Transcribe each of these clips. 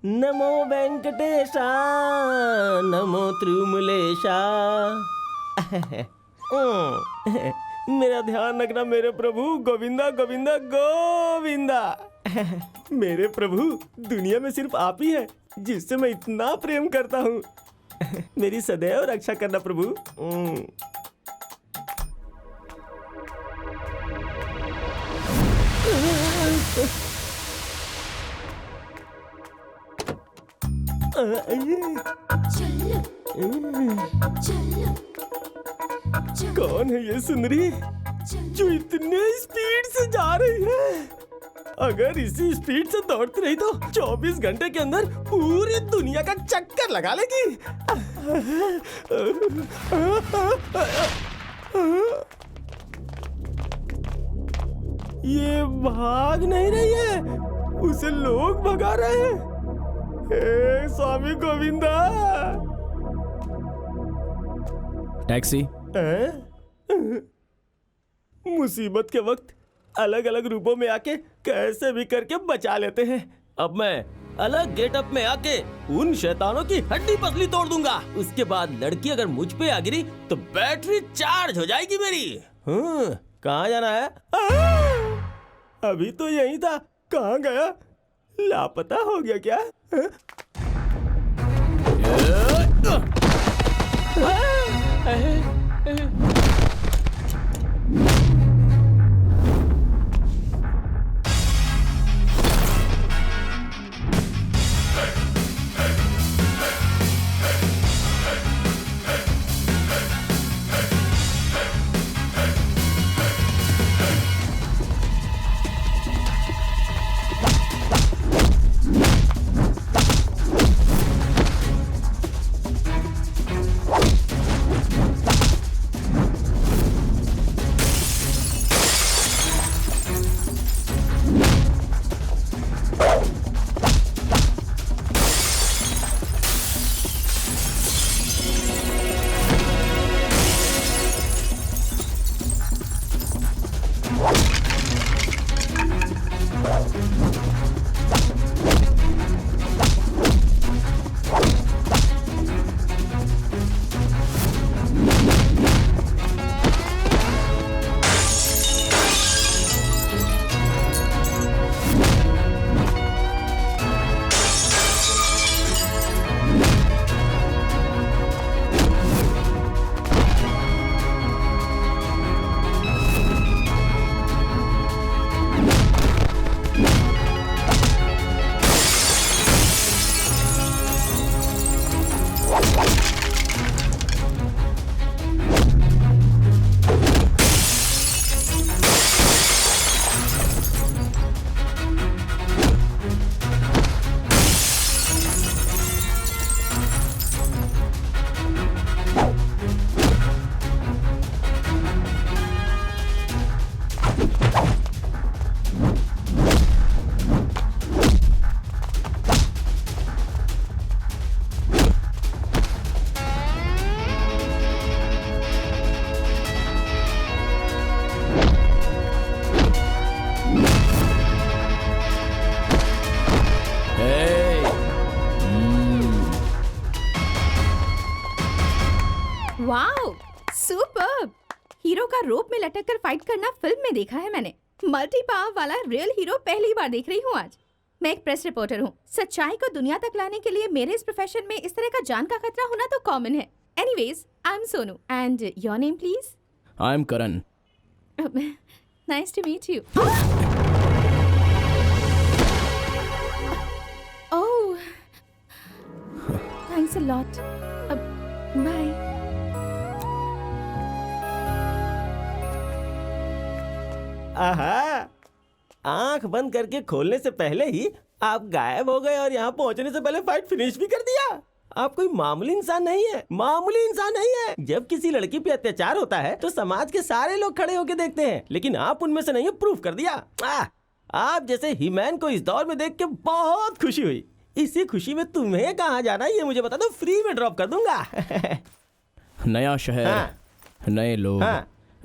नमो वेंकटेशा, नमो त्रिमुलेशा। मेरा ध्यान रखना मेरे प्रभु, गोविंदा गोविंदा गोविंदा। मेरे प्रभु, दुनिया में सिर्फ आप ही है जिससे मैं इतना प्रेम करता हूँ। मेरी सदैव रक्षा करना प्रभु। कौन है ये सुंदरी जो इतने स्पीड से जा रही है? अगर इसी स्पीड से दौड़ती रही तो 24 घंटे के अंदर पूरी दुनिया का चक्कर लगा लेगी। ये भाग नहीं रही है, उसे लोग भगा रहे हैं। हे स्वामी गोविंदा। टैक्सी। मुसीबत के वक्त अलग अलग रूपों में आके कैसे भी करके बचा लेते हैं। अब मैं अलग गेटअप में आके उन शैतानों की हड्डी पसली तोड़ दूंगा। उसके बाद लड़की अगर मुझ पे आ गिरी तो बैटरी चार्ज हो जाएगी मेरी। कहाँ जाना है? अभी तो यही था, कहाँ गया? लापता हो गया क्या? Wow, superb! हीरो का रोप में लटक कर फाइट करना फिल्म में देखा है मैंने। मल्टी पावर वाला रियल हीरो पहली बार देख रही हूँ आज। मैं एक प्रेस रिपोर्टर हूँ। सच्चाई को दुनिया तक लाने के लिए मेरे इस प्रोफेशन में इस तरह का जान का खतरा होना तो कॉमन है। Anyways, I am Sonu and your name please? I am Karan. Nice to meet you. Oh, thanks a lot. Bye. आहा, आंख बंद करके खोलने से पहले ही आप गायब हो गए और यहाँ पहुँचने से पहले फाइट फिनिश भी कर दिया। आप कोई मामूली इंसान नहीं है, मामूली इंसान नहीं है। जब किसी लड़की पे अत्याचार होता है तो समाज के सारे लोग खड़े होकर देखते हैं, लेकिन आप उनमें से नहीं हो, प्रूफ कर दिया। आप जैसे हीमैन को इस दौर में देख के बहुत खुशी हुई। इसी खुशी में तुम्हें कहाँ जाना है ये मुझे बता दो, फ्री में ड्रॉप कर दूंगा। नया शहर, नए लोग,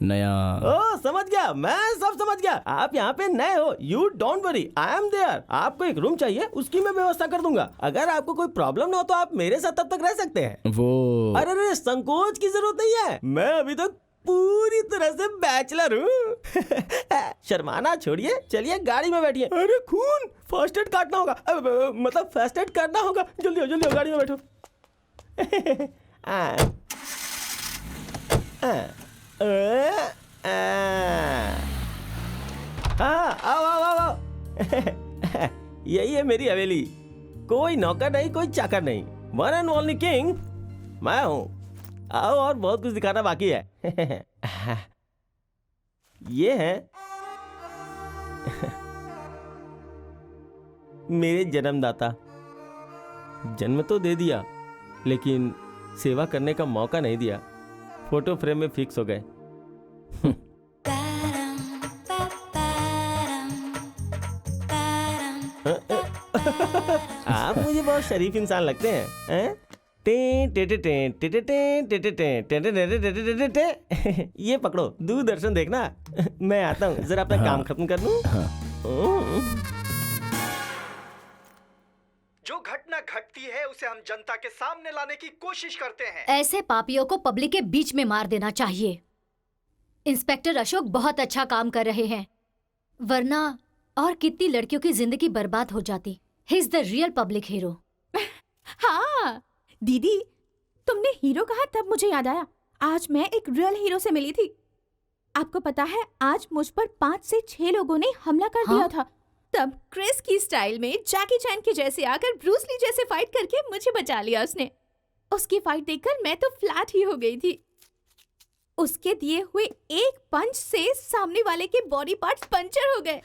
नया। ओ समझ गया, मैं सब समझ गया। आप यहाँ पे नए हो, you don't worry, I am there. आपको एक रूम चाहिए, उसकी मैं व्यवस्था कर दूंगा। अगर आपको कोई प्रॉब्लम ना हो तो आप मेरे साथ तब तक रह सकते हैं। वो अरे संकोच की जरूरत नहीं है, मैं अभी तक पूरी तरह से बैचलर हूँ। शर्माना छोड़िए, चलिए गाड़ी में बैठिए। अरे खून, फर्स्ट एड काटना होगा, मतलब फर्स्ट एड करना होगा। जल्दी हो गाड़ी में बैठो। हाँ आओ आओ आओ आओ। यही है मेरी हवेली, कोई नौकर नहीं, कोई चाकर नहीं, वन एंड ओनली किंग मैं हूँ। आओ, और बहुत कुछ दिखाना बाकी है। ये है मेरे जन्मदाता। जन्म तो दे दिया, लेकिन सेवा करने का मौका नहीं दिया। फोटो फ्रेम में फिक्स हो गए। आप मुझे बहुत शरीफ इंसान लगते हैं। ये पकड़ो, दूरदर्शन देखना। मैं आता हूँ, जरा अपना काम खत्म कर लूं। जो घटना घटती है उसे हम जनता के सामने लाने की कोशिश करते हैं। ऐसे पापियों को पब्लिक के बीच में मार देना चाहिए। इंस्पेक्टर अशोक बहुत अच्छा काम कर रहे हैं, वरना और कितनी लड़कियों की जिंदगी बर्बाद हो जाती। He is the real public hero. हाँ दीदी, तुमने हीरो कहा तब मुझे याद आया, आज मैं एक रियल हीरो से मिली थी। आपको पता है, आज मुझ पर 5 से 6 लोगों ने हमला कर दिया था। तब क्रिस की स्टाइल में जैकी चैन के जैसे आकर ब्रूस ली जैसे फाइट करके मुझे बचा लिया उसने। उसकी फाइट देखकर मैं तो फ्लैट ही हो गई थी। उसके दिए हुए एक पंच से सामने वाले के बॉडी पार्ट्स पंचर हो गए।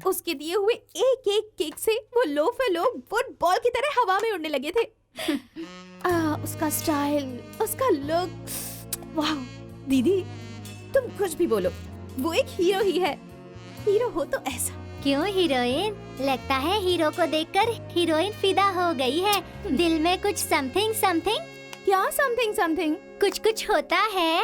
उसके दिए हुए एक एक किक से वो लोफर लोग फुटबॉल की तरह हवा में उड़ने लगे थे। उसका स्टाइल, उसका लुक, वाह दीदी, तुम कुछ भी बोलो, वो एक हीरो ही है। हीरो हो तो ऐसा। क्यों हीरोइन? लगता है हीरो को देखकर हीरोइन फिदा हो गई है। दिल में कुछ समथिंग समथिंग। क्या समथिंग समथिंग? कुछ कुछ होता है।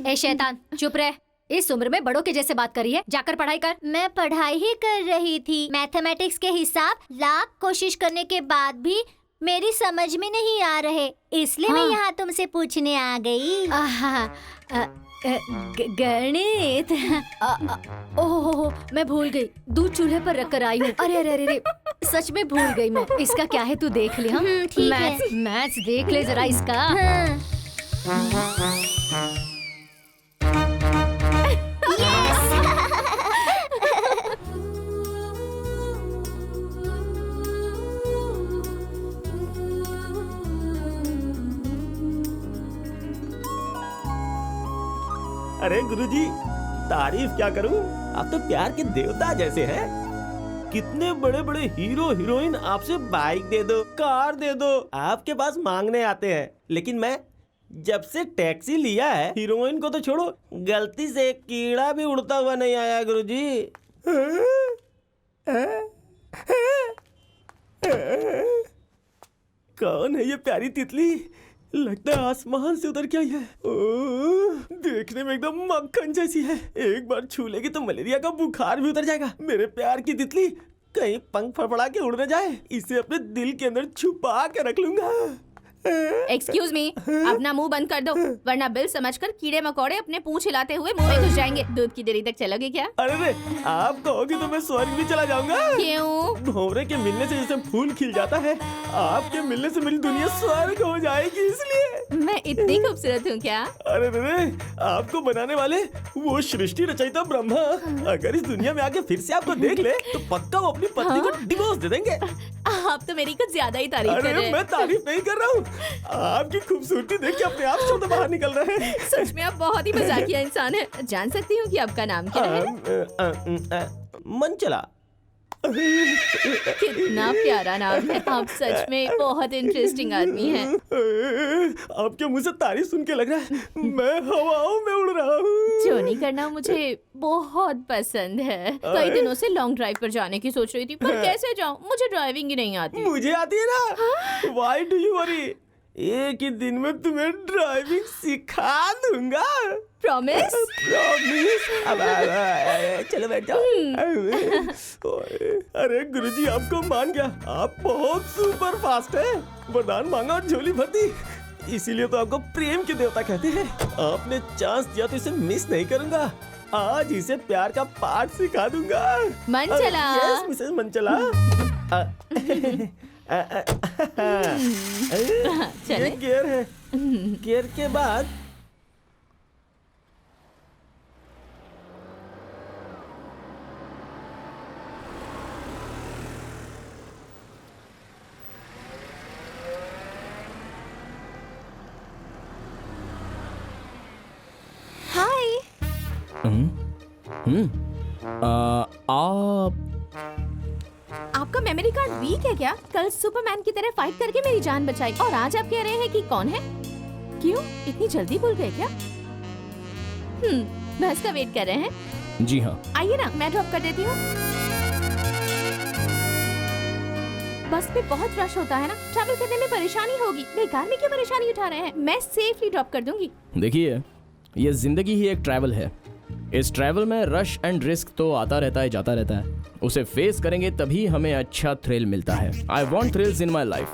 ए शैतान, चुप रह। इस उम्र में बड़ों के जैसे बात करी है, जाकर पढ़ाई कर। मैं पढ़ाई ही कर रही थी। मैथमेटिक्स के हिसाब लाख कोशिश करने के बाद भी मेरी समझ में नहीं आ रहे, इसलिए मैं यहाँ तुमसे पूछने आ गई। गणित। ओह, मैं भूल गई, दूध चूल्हे पर रख कर आई हूँ। अरे अरे अरे, सच में भूल गई मैं। इसका क्या है तू देख ले। हम ठीक है। मैथ्स देख ले जरा इसका। अरे गुरुजी, तारीफ क्या करूं, आप तो प्यार के देवता जैसे हैं। कितने बड़े बड़े हीरो हीरोइन आपसे बाइक दे दो, कार दे दो, आपके पास मांगने आते हैं। लेकिन मैं जब से टैक्सी लिया है, हीरोइन को तो छोड़ो, गलती से एक कीड़ा भी उड़ता हुआ नहीं आया गुरुजी। कौन है ये प्यारी तितली? लगता है आसमान से उतर के आई है। देखने में एकदम मक्खन जैसी है। एक बार छू लेगी तो मलेरिया का बुखार भी उतर जाएगा। मेरे प्यार की तितली कहीं पंख फड़फड़ा के उड़ न जाए, इसे अपने दिल के अंदर छुपा के रख लूंगा। एक्सक्यूज मी, अपना मुंह बंद कर दो, वरना बिल समझकर कीड़े मकोड़े अपने पूंछ हिलाते हुए मुंह में घुस जाएंगे। दूध की देरी तक चलोगे क्या? अरे आप कहोगी तो मैं स्वर्ग भी चला जाऊंगा। क्यों? भंवरे के मिलने से जैसे फूल खिल जाता है, आपके मिलने से मेरी दुनिया स्वर्ग हो जाएगी, इसलिए। मैं इतनी खूबसूरत हूँ क्या? अरे आपको बनाने वाले वो सृष्टि रचयिता ब्रह्मा अगर इस दुनिया में आके फिर से आपको देख ले तो पक्का वो अपनी पत्नी को डिवोर्स दे देंगे। आप तो मेरी कुछ ज्यादा ही तारीफ कर रहे अरे हैं। मैं तारीफ नहीं कर रहा हूँ, आपकी खूबसूरती देख के अपने आप शब्द बाहर निकल रहे हैं। सच में आप बहुत ही मजाकिया इंसान हैं। जान सकती हूँ कि आपका नाम क्या है? मनचला। कितना प्यारा नाम है। आप सच में बहुत इंटरेस्टिंग आदमी हैं। आपके मुंह से तारीफ सुन के लग रहा है मैं हवाओं में उड़ रहा हूँ। जोनी करना मुझे बहुत पसंद है। कई दिनों से लॉन्ग ड्राइव पर जाने की सोच रही थी, पर कैसे जाऊँ? मुझे ड्राइविंग ही नहीं आती। मुझे आती है ना। Why do you worry? एक ही दिन में तुम्हें ड्राइविंग सिखा दूंगा। प्रॉमिस? प्रॉमिस। चलो बैठ जाओ। अरे गुरुजी आपको मान गया, आप बहुत सुपर फास्ट है। वरदान मांगा और झोली भर दी, इसीलिए तो आपको प्रेम के देवता कहते हैं। आपने चांस दिया तो इसे मिस नहीं करूंगा। आज इसे प्यार का पाठ सिखा दूंगा। मनचला। यस मिसेस मनचला। चले। ये गियर है, गियर के बाद हाय। आप आपका मेमोरी कार्ड वीक है क्या? कल सुपरमैन की तरह फाइट करके मेरी जान बचाई और आज आप कह रहे हैं कि कौन है? क्यों इतनी जल्दी भूल गए क्या? बस का वेट कर रहे हैं? जी हाँ। आइए ना, मैं ड्रॉप कर देती हूँ। बस में बहुत रश होता है ना, ट्रैवल करने में परेशानी होगी। बेकार में क्यों परेशानी उठा रहे हैं? मैं सेफली ड्रॉप कर दूंगी। देखिए, ये जिंदगी ही एक ट्रैवल है। इस ट्रैवल में रश एंड रिस्क तो आता रहता है, जाता रहता है। उसे फेस करेंगे तभी हमें अच्छा थ्रिल मिलता है। I want thrills in my life.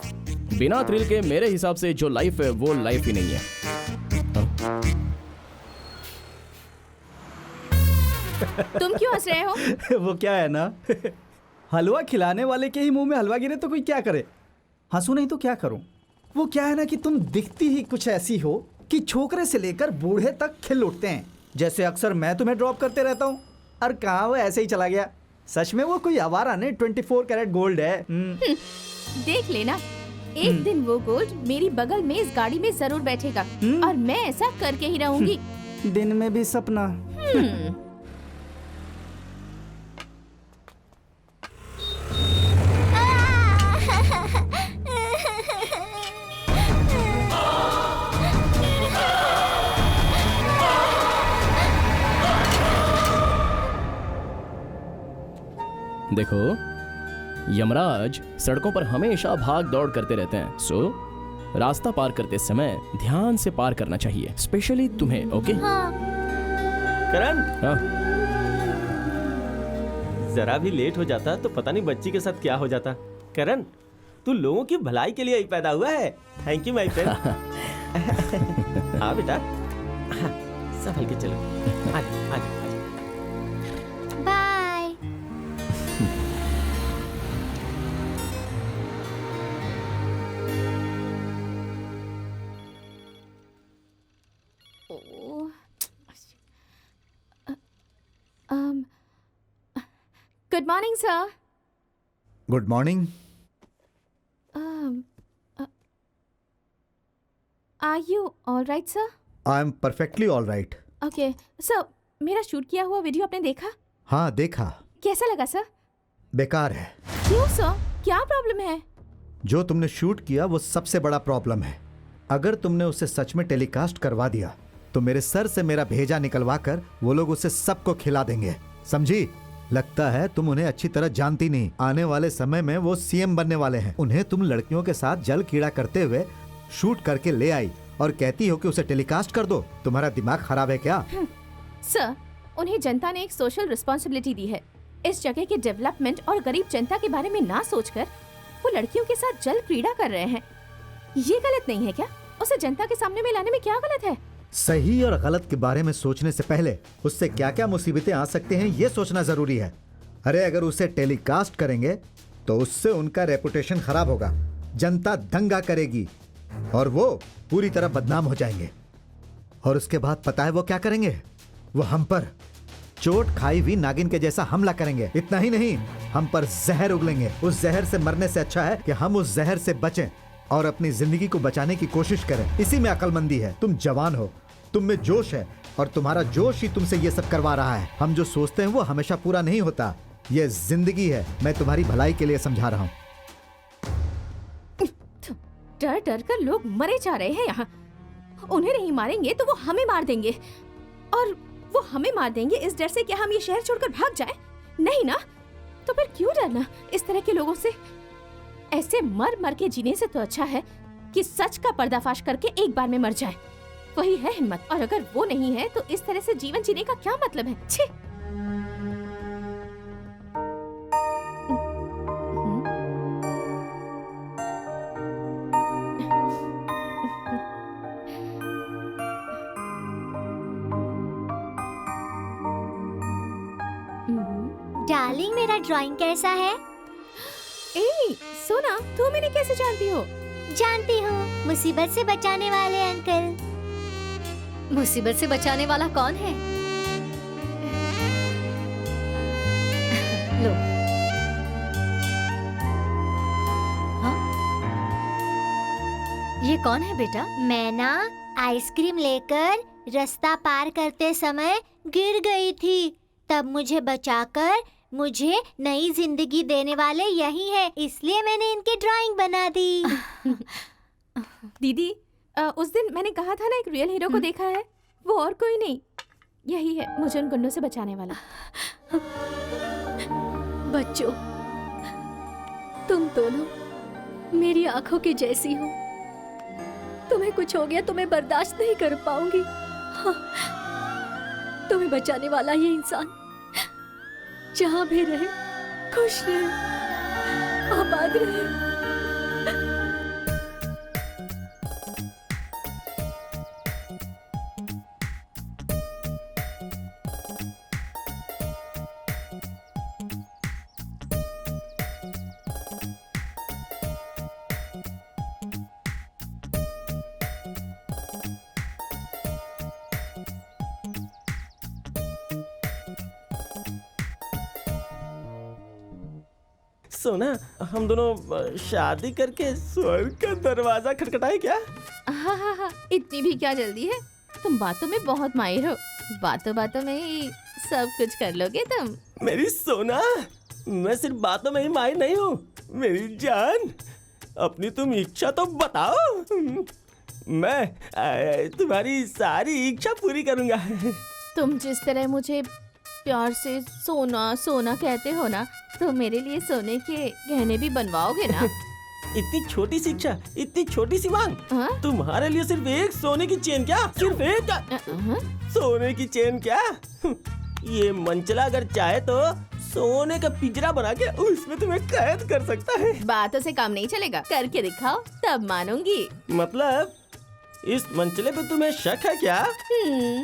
बिना थ्रिल के मेरे हिसाब से जो लाइफ है वो लाइफ ही नहीं है। तुम क्यों हंस रहे हो? वो क्या है ना, हलवा खिलाने वाले के ही मुंह में हलवा गिरे तो कोई क्या करे। हंसू नहीं तो क्या करूं। वो क्या है ना कि तुम दिखती ही कुछ ऐसी हो कि छोकरे से लेकर बूढ़े तक खिल उठते हैं। जैसे अक्सर मैं तुम्हें ड्रॉप करते रहता हूँ और कहाँ वो ऐसे ही चला गया। सच में वो कोई आवारा नहीं, 24 कैरेट गोल्ड है। देख लेना, एक दिन वो गोल्ड मेरी बगल में इस गाड़ी में जरूर बैठेगा और मैं ऐसा करके ही रहूंगी। दिन में भी सपना। देखो, यमराज सड़कों पर हमेशा भाग दौड़ करते रहते हैं। सो रास्ता पार करते समय ध्यान से पार करना चाहिए, स्पेशली तुम्हें। ओके? करण, हाँ। जरा भी लेट हो जाता तो पता नहीं बच्ची के साथ क्या हो जाता। करण, तू लोगों की भलाई के लिए ही पैदा हुआ है। Thank you my friend. हाँ बेटा, संभल के चलो। आजा, आजा। Bye. Good morning sir. Good morning. Are you all right sir? I am perfectly all right. Okay sir, मेरा शूट किया हुआ वीडियो आपने देखा? हाँ देखा। कैसा लगा सर? बेकार है। क्यों सर, क्या प्रॉब्लम है? जो तुमने शूट किया वो सबसे बड़ा प्रॉब्लम है। अगर तुमने उसे सच में टेलीकास्ट करवा दिया तो मेरे सर से मेरा भेजा निकलवा कर वो लोग उसे सबको खिला देंगे, समझी? लगता है तुम उन्हें अच्छी तरह जानती नहीं। आने वाले समय में वो सीएम बनने वाले हैं। उन्हें तुम लड़कियों के साथ जल कीड़ा करते हुए शूट करके ले आई और कहती हो कि उसे टेलीकास्ट कर दो। तुम्हारा दिमाग खराब है क्या? सर, उन्हें जनता ने एक सोशल रिस्पॉन्सिबिलिटी दी है। इस जगह के डेवलपमेंट और गरीब जनता के बारे में ना सोचकर वो लड़कियों के साथ जल क्रीड़ा कर रहे हैं। ये गलत नहीं है क्या? उसे जनता के सामने में लाने में क्या गलत है? सही और गलत के बारे में सोचने से पहले उससे क्या क्या मुसीबतें आ सकते हैं ये सोचना जरूरी है। अरे अगर उसे टेलीकास्ट करेंगे तो उससे उनका रेपुटेशन खराब होगा, जनता दंगा करेगी और वो पूरी तरह बदनाम हो जाएंगे। और उसके बाद पता है वो क्या करेंगे? वो हम पर चोट खाई हुई नागिन के जैसा हमला करेंगे। इतना ही नहीं, हम पर जहर उगलेंगे। उस जहर से मरने से अच्छा है कि हम उस जहर से बचें और अपनी जिंदगी को बचाने की कोशिश करें। इसी में अक्लमंदी है। तुम जवान हो, तुम में जोश है और तुम्हारा जोश ही तुमसे ये सब करवा रहा है। हम जो सोचते हैं वो हमेशा पूरा नहीं होता। ये जिंदगी है। मैं तुम्हारी भलाई के लिए समझा रहा हूँ। डर डर कर लोग मरे जा रहे हैं यहाँ। उन्हें नहीं मारेंगे तो वो हमें मार देंगे, और वो हमें मार देंगे इस डर से कि हम ये शहर छोड़कर भाग जाएं। नहीं ना, तो फिर क्यों डरना इस तरह के लोगों से? ऐसे मर मर के जीने से तो अच्छा है कि सच का पर्दाफाश करके एक बार में मर जाए। वही है हिम्मत, और अगर वो नहीं है तो इस तरह से जीवन जीने का क्या मतलब है? छी! डार्लिंग, मेरा ड्राइंग कैसा है? ए, सोना, तुम इन्हें कैसे जानती हो? जानती हूँ, मुसीबत से बचाने वाले अंकल। मुसीबत से बचाने वाला कौन है? लो। हाँ? ये कौन है बेटा? मैं ना आइसक्रीम लेकर रास्ता पार करते समय गिर गई थी, तब मुझे बचाकर मुझे नई जिंदगी देने वाले यही है, इसलिए मैंने इनकी ड्राइंग बना दी। दीदी, उस दिन मैंने कहा था ना एक रियल हीरो को देखा है, वो और कोई नहीं, यही है मुझे उन गुंडों से बचाने वाला। बच्चों, तुम दोनों मेरी आंखों की जैसी हो। तुम्हें कुछ हो गया तो मैं बर्दाश्त नहीं कर पाऊंगी। हाँ, तुम्हें बचाने वाला ये इंसान जहां भी रहे खुश रहे, आबाद रहे। सोना, हम दोनों शादी करके स्वर्ग का दरवाजा खटखटाए क्या? हाँ हाँ हाँ, इतनी भी क्या जल्दी है? तुम बातों में बहुत माहिर हो, बातों बातों में ही सब कुछ कर लोगे तुम। मेरी सोना, मैं सिर्फ बातों में ही माहिर नहीं हूँ मेरी जान। अपनी तुम इच्छा तो बताओ, मैं तुम्हारी सारी इच्छा पूरी करूँगा। तुम जिस तरह मुझे प्यार से सोना सोना कहते हो ना, तो मेरे लिए सोने के गहने भी बनवाओगे ना? इतनी छोटी सी इच्छा, इतनी छोटी सी मांग, हाँ? तुम्हारे लिए सिर्फ एक सोने की चेन क्या? सिर्फ एक सोने की चेन क्या? ये मंचला अगर चाहे तो सोने का पिंजरा बना के उसमें तुम्हें कैद कर सकता है। बातों से काम नहीं चलेगा, करके दिखाओ तब मानूंगी। मतलब इस मंचले पे तुम्हें शक है क्या?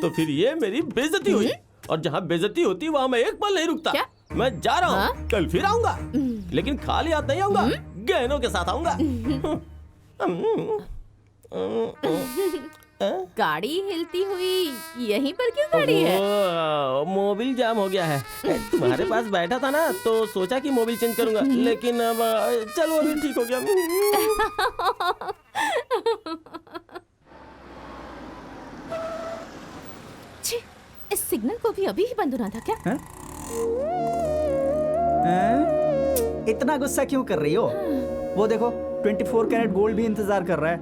तो फिर ये मेरी बेइज्जती हुई, और जहाँ बेइज्जती होती वहाँ मैं एक पल नहीं रुकता। क्या? मैं जा रहा हूँ, हाँ? कल फिर आऊंगा, लेकिन खाली हाथ नहीं आऊंगा, गहनों के साथ आऊंगा। गाड़ी हिलती हुई यहीं पर क्यों खड़ी है? वो मोबिल जाम हो गया है। तुम्हारे पास बैठा था ना, तो सोचा कि मोबिल चेंज करूंगा, लेकिन अब चलो अभी ठीक हो गया। छी, इस सिग्नल को भी अभी ही बंद होना था क्या? इतना गुस्सा क्यों कर रही हो? वो देखो 24 कैरेट गोल्ड भी इंतजार कर रहा है।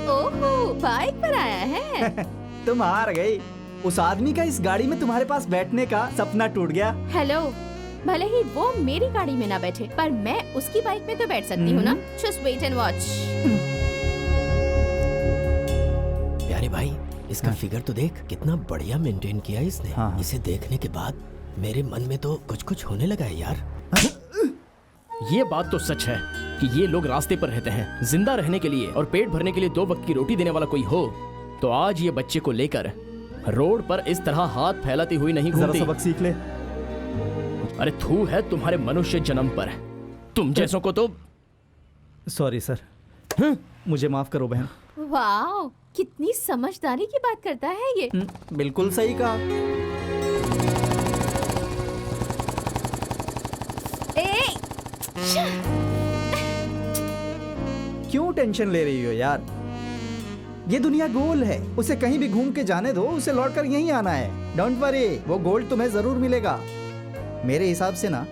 ओहो, बाइक पर आया है। तुम हार गई। उस आदमी का इस गाड़ी में तुम्हारे पास बैठने का सपना टूट गया। हेलो, भले ही वो मेरी गाड़ी में ना बैठे, पर मैं उसकी बाइक में तो बैठ सकती हूँ ना। Just wait and watch. प्यारे भाई, इसका फिगर तो देख, कितना बढ़िया मेंटेन किया इसने। हाँ। इसे देखने के बाद मेरे मन में तो कुछ कुछ होने लगा है यार। ये बात तो सच है कि ये लोग रास्ते पर रहते हैं। जिंदा रहने के लिए और पेट भरने के लिए 2 वक्त की रोटी देने वाला कोई हो तो आज ये बच्चे को लेकर रोड पर इस तरह हाथ फैलाती हुई नहीं जरा घूमती। सबक सीख ले। अरे थू है तुम्हारे मनुष्य जन्म पर। तुम जैसों को तो। सॉरी सर, मुझे माफ करो बहन। वाओ, कितनी समझदारी की बात करता है ये। बिल्कुल सही कहा। क्यों टेंशन ले रही हो यार? ये दुनिया गोल है, उसे कहीं भी घूम के जाने दो, उसे लौटकर यहीं आना है। डोंट वरी, वो गोल्ड तुम्हें जरूर मिलेगा। मेरे हिसाब से ना,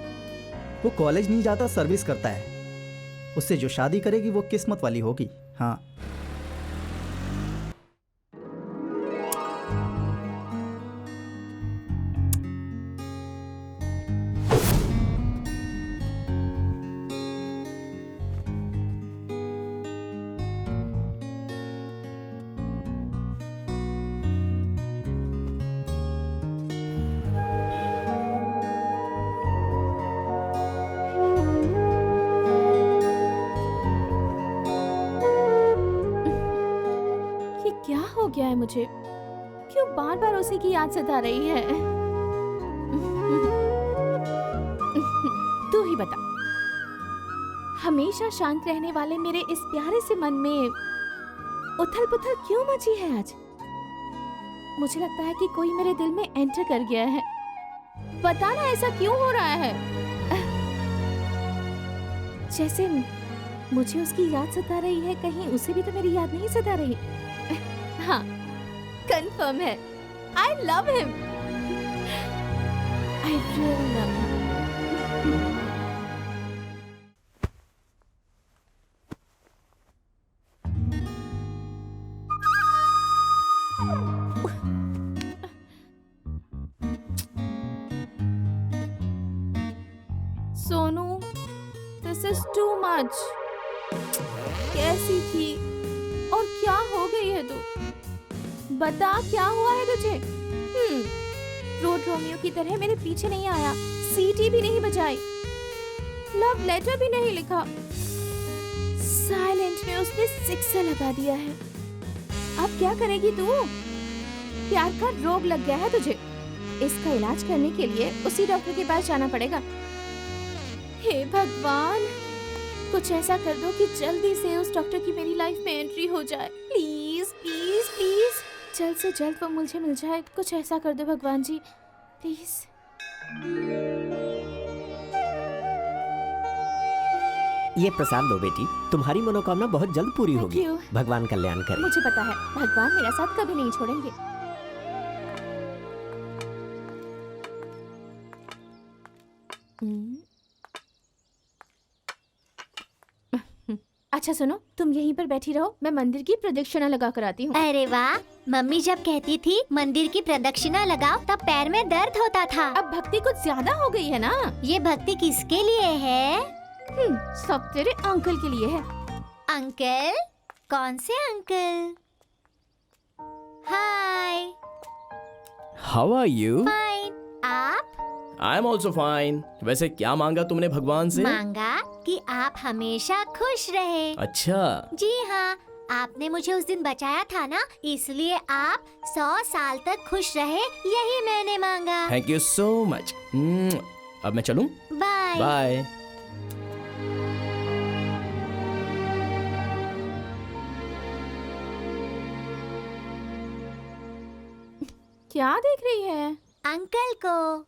वो कॉलेज नहीं जाता, सर्विस करता है। उससे जो शादी करेगी वो किस्मत वाली होगी। हाँ, गया है मुझे? क्यों बार बार उसी की याद सता रही है? तू ही बता, हमेशा शांत रहने वाले मेरे इस प्यारे से मन में उथल पुथल क्यों मची है आज? मुझे लगता है कि कोई मेरे दिल में एंटर कर गया है। पता ना ऐसा क्यों हो रहा है। जैसे मुझे उसकी याद सता रही है, कहीं उसे भी तो मेरी याद नहीं सता रही। हाँ, कंफर्म है। I love him. I really love him. Sonu, this is too much. कैसी थी और क्या हो गई है तू? बता, क्या हुआ है तुझे? रोड रोमियो की तरह मेरे पीछे नहीं आया, सीटी भी नहीं बजाई, लव लेटर भी नहीं लिखा, साइलेंट में उसने सिक्सर लगा दिया है। अब क्या करेगी तू? प्यार का रोग लग गया है तुझे। इसका इलाज करने के लिए उसी डॉक्टर के पास जाना पड़ेगा। हे भगवान, कुछ ऐसा कर दो कि जल्दी से उस डॉक्टर की मेरी लाइफ में एंट्री हो जाए। प्लीज प्लीज प्लीज, जल्द से जल्द वो मुझे मिल जाए। कुछ ऐसा कर दो भगवान जी, प्लीज। ये प्रसाद लो बेटी, तुम्हारी मनोकामना बहुत जल्द पूरी होगी। Thank you. भगवान कल्याण करे। मुझे पता है भगवान मेरा साथ कभी नहीं छोड़ेंगे। अच्छा सुनो, तुम यहीं पर बैठी रहो, मैं मंदिर की प्रदक्षिणा लगा कर आती हूँ। अरे वाह, मम्मी जब कहती थी मंदिर की प्रदक्षिणा लगाओ तब पैर में दर्द होता था। अब भक्ति कुछ ज्यादा हो गई है ना। ये भक्ति किसके लिए है? सब तेरे अंकल के लिए है। अंकल? कौन से uncle? Hi. How are you? Fine. आप? I am also fine. वैसे क्या मांगा तुमने भगवान से? मांगा कि आप हमेशा खुश रहे। अच्छा। जी हाँ, आपने मुझे उस दिन बचाया था ना, इसलिए आप 100 साल तक खुश रहे, यही मैंने मांगा। Thank you so much. अब मैं चलूं? बाय। बाय। क्या देख रही है? अंकल को।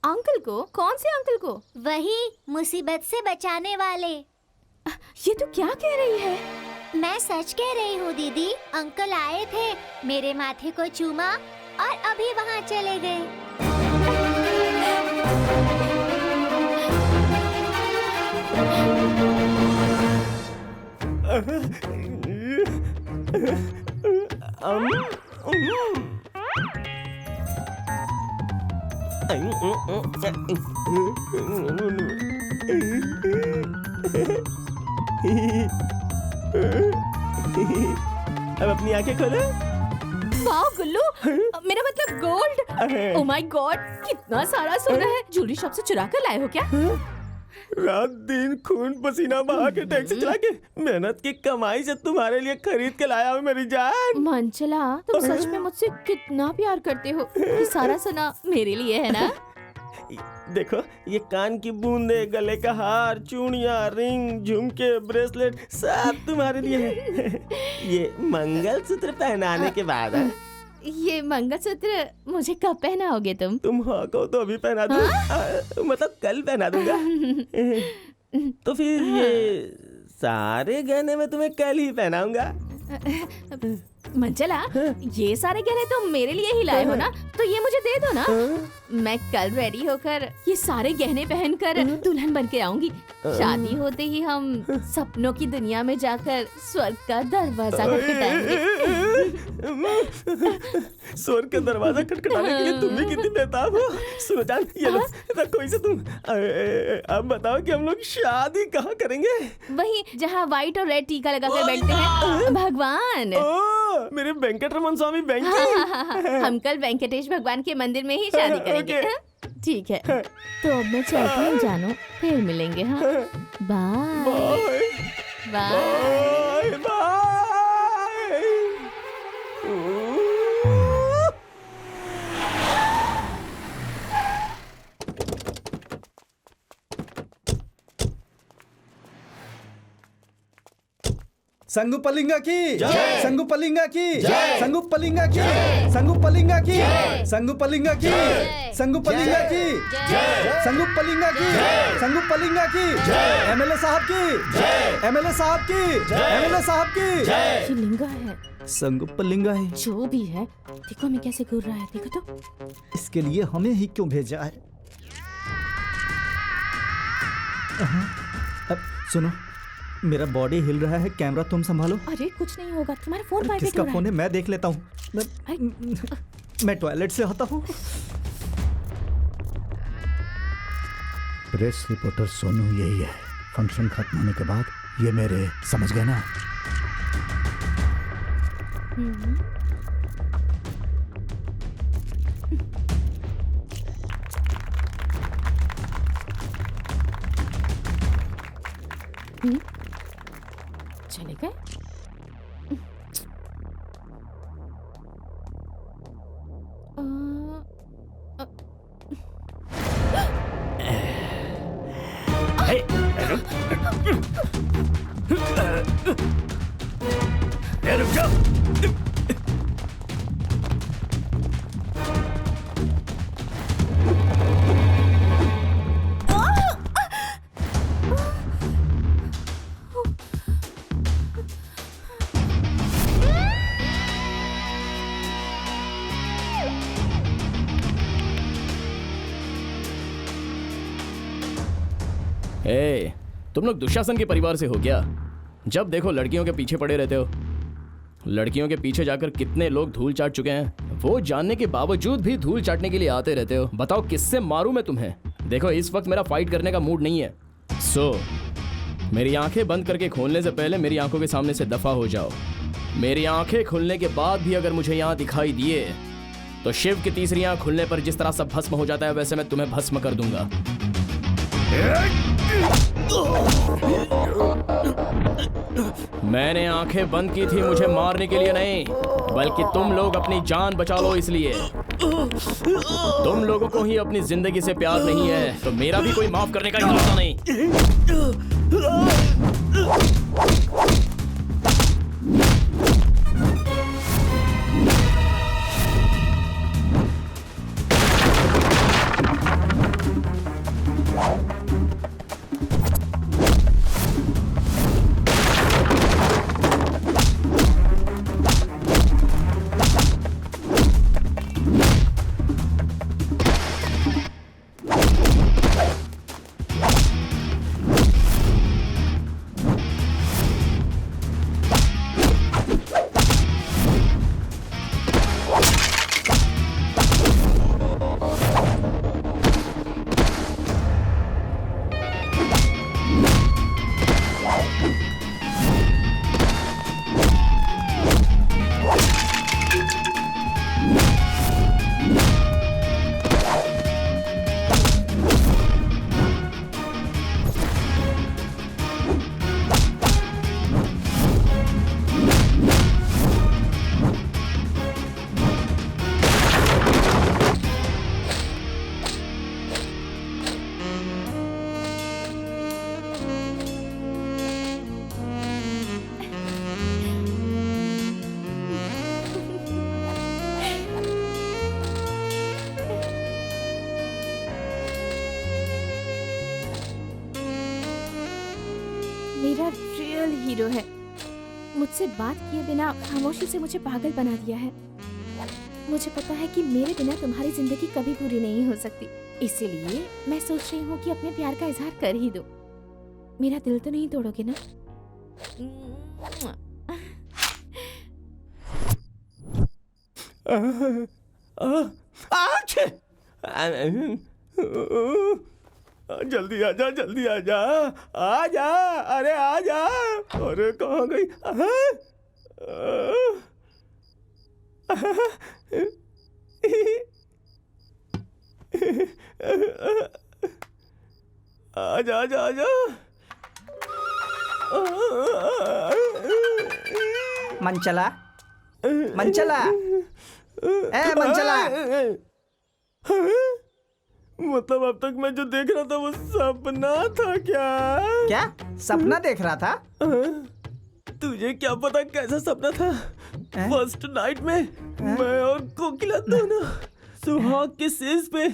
अंकल को? कौन से अंकल को? वही मुसीबत से बचाने वाले। ये तू क्या कह रही है? मैं सच कह रही हूँ दीदी। अंकल आए थे, मेरे माथे को चूमा और अभी वहाँ चले गए। अब अपनी आंखें खोलो। वाह गुल्लू, मेरा मतलब गोल्ड। ओह माय गॉड, कितना सारा सोना है। ज्वेलरी शॉप से चुरा कर लाए हो क्या? रात दिन खून पसीना बहा के टैक्सी चला के मेहनत की कमाई से तुम्हारे लिए खरीद के लाया हूँ मेरी जान। मंचला, तुम सच में मुझसे कितना प्यार करते हो। ये सारा सोना मेरे लिए है ना? देखो, ये कान की बूंदे, गले का हार, चूड़ियां, रिंग, झुमके, ब्रेसलेट सब तुम्हारे लिए है। ये मंगलसूत्र पहनाने के बाद है। ये मंगलसूत्र मुझे कब पहनाओगे तुम? तुम हाँ कहो तो अभी पहना दूं। मतलब कल पहना दूंगा। तो फिर ये सारे गहने मैं तुम्हें कल ही पहनाऊंगा। मंचला, ये सारे गहने तुम मेरे लिए ही लाए हो ना, तो ये मुझे दे दो ना। मैं कल रेडी होकर ये सारे गहने पहनकर दुल्हन बन के आऊंगी। शादी होते ही हम सपनों की दुनिया में जाकर स्वर्ग का दरवाजा खटखटाएंगे। स्वर्ग का दरवाजा खटखटाने के लिए तुम भी कितनी बेताब हो। सुनो जान, ये लो, रखो इसे तुम। अब बताओ कि हम लोग शादी कहाँ करेंगे? वही जहाँ व्हाइट और रेड टीका लगाकर बैठते हैं भगवान। मेरे वेंकटरमन स्वामी बैंक। हम कल वेंकटेश भगवान के मंदिर में ही शादी करेंगे। ठीक है, तो अब मैं चलती हूँ जानू, फिर मिलेंगे। हाँ, बाय बाय। संगुपलिंगा की संगुपलिंगा की संगुपलिंगा की संगुपलिंगा की संगुपलिंगा की संगुपलिंगा की संगुपलिंगा की संगुपलिंगा की एमएलए साहब की एमएलए साहब की एमएलए साहब की ये लिंगा है, संगुपलिंगा है। जो भी है। देखो मैं कैसे घूर रहा है, देखो तो। इसके लिए हमें ही क्यों भेजा है? अब सुनो, मेरा बॉडी हिल रहा है, कैमरा तुम संभालो। अरे कुछ नहीं होगा, तुम्हारा फोन वाइब्रेट किसका हो रहा फोन है। है? मैं देख लेता हूँ। मैं टॉयलेट से आता हूँ। प्रेस रिपोर्टर सोनू यही है। फंक्शन खत्म होने के बाद ये मेरे, समझ गए ना? चले गए। रुक जाओ। ए, तुम लोग दुशासन के परिवार से हो क्या? जब देखो लड़कियों के पीछे पड़े रहते हो। लड़कियों के पीछे जाकर कितने लोग धूल चाट चुके हैं, वो जानने के बावजूद भी धूल चाटने के लिए आते रहते हो। बताओ किससे मारूं मैं तुम्हें? देखो इस वक्त मेरा फाइट करने का मूड नहीं है। मेरी आंखें बंद करके खोलने से पहले मेरी आंखों के सामने से दफा हो जाओ। मेरी आंखें खुलने के बाद भी अगर मुझे यहाँ दिखाई दिए तो शिव की तीसरी आंख खुलने पर जिस तरह सब भस्म हो जाता है वैसे मैं तुम्हें भस्म कर दूंगा। मैंने आंखें बंद की थी मुझे मारने के लिए नहीं, बल्कि तुम लोग अपनी जान बचा लो इसलिए। तुम लोगों को ही अपनी जिंदगी से प्यार नहीं है तो मेरा भी कोई माफ करने का इरादा नहीं। मेरा रियल हीरो है। मुझसे बात किए बिना खामोशी से मुझे पागल बना दिया है। मुझे पता है कि मेरे बिना तुम्हारी जिंदगी कभी पूरी नहीं हो सकती, इसीलिए मैं सोच रही हूँ कि अपने प्यार का इजहार कर ही दो। मेरा दिल तो नहीं तोड़ोगे ना? जल्दी आजा, जल्दी आजा, आजा, अरे आजा। अरे कहाँ गई? आजा आजा आजा। मंचला, मंचला, ए मंचला। मतलब अब तक मैं जो देख रहा था वो सपना था क्या? क्या सपना देख रहा था? तुझे क्या पता कैसा सपना था? फर्स्ट नाइट में मैं और कोकिला दोनों सुहाग के सेज पे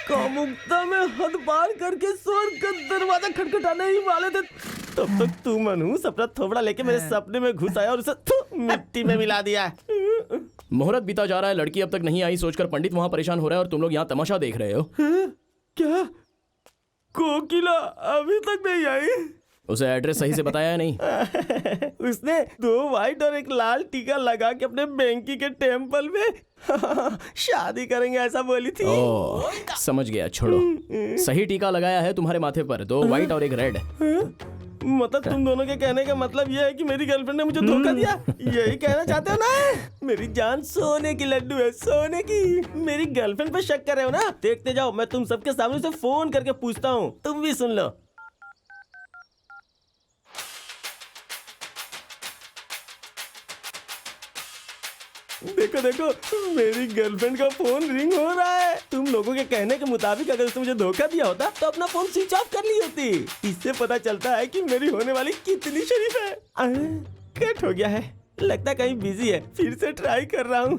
कामुकता में हद पार करके स्वर्ग का दरवाजा खटखटाने ही वाले थे। तब तक तू मनहूस अपना थोबड़ा लेके मेरे सपने में घुस आया और उसे मिट्टी में मिला दिया। मुहूर्त बीता जा रहा है, लड़की अब तक नहीं आई सोचकर पंडित वहाँ परेशान हो रहा है और तुम लोग यहाँ तमाशा देख रहे हो। क्या कोकिला अभी तक नहीं आई? उसे एड्रेस सही से बताया है नहीं? उसने 2 व्हाइट और 1 लाल टीका लगा के अपने बेंकी के टेम्पल में शादी करेंगे ऐसा बोली थी। ओह, समझ गया, छोड़ो। सही टीका लगाया है तुम्हारे माथे पर, 2 व्हाइट और 1 रेड। मतलब तुम दोनों के कहने का मतलब यह है कि मेरी गर्लफ्रेंड ने मुझे धोखा दिया? यही कहना चाहते हो ना? मेरी जान सोने की लड्डू है, सोने की। मेरी गर्लफ्रेंड पे शक कर रहे हो ना? देखते जाओ, मैं तुम सबके सामने से फोन करके पूछता हूँ, तुम भी सुन लो। देखो देखो, मेरी गर्लफ्रेंड का फोन रिंग हो रहा है। तुम लोगों के कहने के मुताबिक अगर उसने मुझे धोखा दिया होता तो अपना फोन स्विच ऑफ कर ली होती। इससे पता चलता है कि मेरी होने वाली कितनी शरीफ है। कट हो गया है, लगता है कहीं बिजी है। फिर से ट्राई कर रहा हूँ।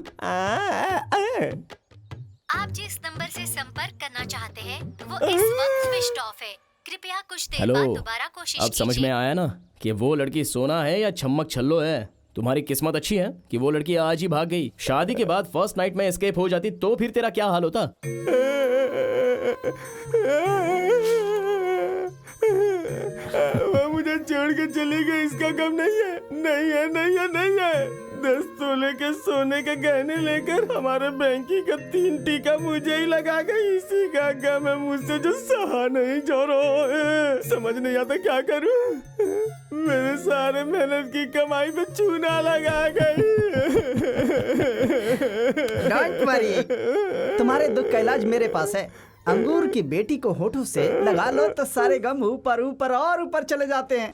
आप जिस नंबर से संपर्क करना चाहते हैं वो इस वक्त स्विच ऑफ है। कृपया कुछ देर हेलो, बाद दोबारा कोशिश अब समझ में आया ना कि वो लड़की सोना है या छम्मक छल्लो है? तुम्हारी किस्मत अच्छी है कि वो लड़की आज ही भाग गई। शादी के बाद फर्स्ट नाइट में एस्केप हो जाती तो फिर तेरा क्या हाल होता? वो मुझे छोड़ के चली गई, इसका गम नहीं है, नहीं है, नहीं है, नहीं है। 10 तोले के सोने के गहने लेकर हमारे बैंकी का 3 टीका मुझे ही लगा गई। इसी का गम है मुझसे जो सहा नहीं जा रहा है। समझ नहीं आता क्या करूं। मेरे सारे मेहनत की कमाई पे चूना लगा गई। डोंट वरी, तुम्हारे दुख का इलाज मेरे पास है। अंगूर की बेटी को होठों से लगा लो तो सारे गम ऊपर ऊपर और ऊपर चले जाते हैं।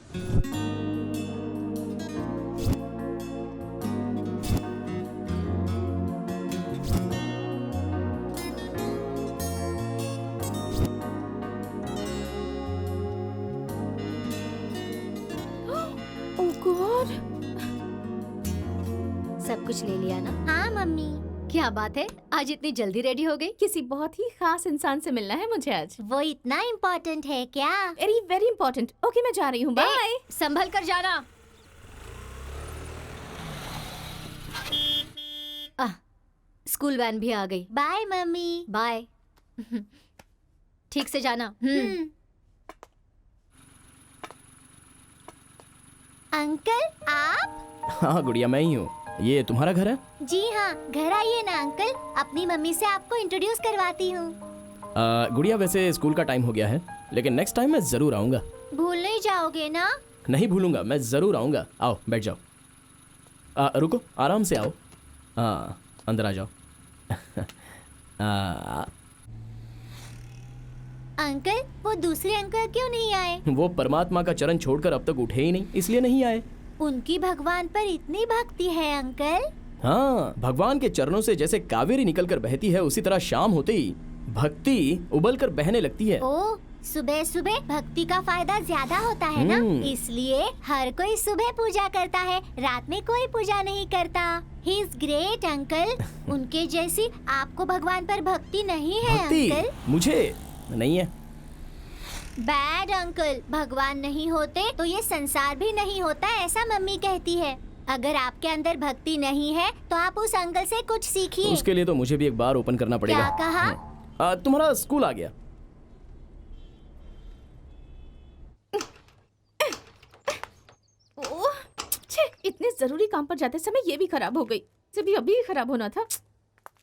सब कुछ ले लिया ना? हाँ मम्मी। क्या बात है, आज इतनी जल्दी रेडी हो गई? किसी बहुत ही खास इंसान से मिलना है मुझे आज। वो इतना इम्पोर्टेंट है क्या? Very very important. ओके, मैं जा रही हूँ, बाय। संभल कर जाना। स्कूल वैन भी आ गई। Bye mummy. बाय। ठीक से जाना। अंकल आप? हाँ गुड़िया, मैं ही हूँ। ये तुम्हारा घर है? जी हाँ, घर आइए ना अंकल, अपनी मम्मी से आपको इंट्रोड्यूस करवाती हूँ। गुड़िया, वैसे स्कूल का टाइम हो गया है, लेकिन नेक्स्ट टाइम मैं जरूर आऊंगा। भूल नहीं जाओगे ना? नहीं भूलूंगा, मैं जरूर आऊंगा। आओ बैठ जाओ। रुको, आराम से आओ। हाँ, अंदर आ जाओ। अंकल, वो दूसरे अंकल क्यों नहीं आए? वो परमात्मा का चरण छोड़कर अब तक उठे ही नहीं, इसलिए नहीं आए। उनकी भगवान पर इतनी भक्ति है अंकल? हाँ, भगवान के चरणों से जैसे कावेरी निकलकर बहती है, उसी तरह शाम होते ही भक्ति उबल कर बहने लगती है। ओ, सुबह सुबह भक्ति का फायदा ज्यादा होता है ना, इसलिए हर कोई सुबह पूजा करता है, रात में कोई पूजा नहीं करता। He is great uncle. उनके जैसी आपको भगवान पर भक्ति नहीं है भक्ति अंकल? मुझे नहीं है। बैड अंकल, भगवान नहीं होते तो ये संसार भी नहीं होता, ऐसा मम्मी कहती है। अगर आपके अंदर भक्ति नहीं है तो आप उस अंकल से कुछ सीखिए। उसके लिए तो मुझे भी एक बार ओपन करना पड़ेगा। क्या कहा? तुम्हारा स्कूल आ गया। ओह, छे, इतने जरूरी काम पर जाते समय ये भी खराब हो गई। जब अभी ही खराब होना था।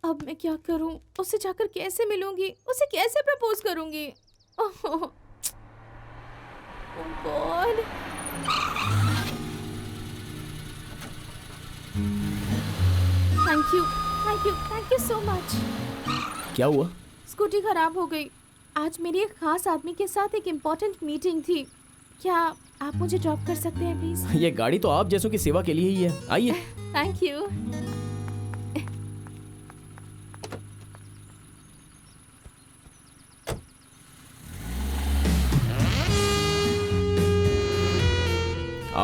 अब मैं क्या करूं? उससे जाकर कैसे मिलूंगी? उसे कैसे प्रपोज करूंगी? Oh god. Thank you so much. क्या हुआ? स्कूटी खराब हो गई। आज मेरी एक खास आदमी के साथ एक इम्पोर्टेंट मीटिंग थी। क्या आप मुझे ड्रॉप कर सकते हैं प्लीज? ये गाड़ी तो आप जैसों की सेवा के लिए ही है। आइए। Thank you.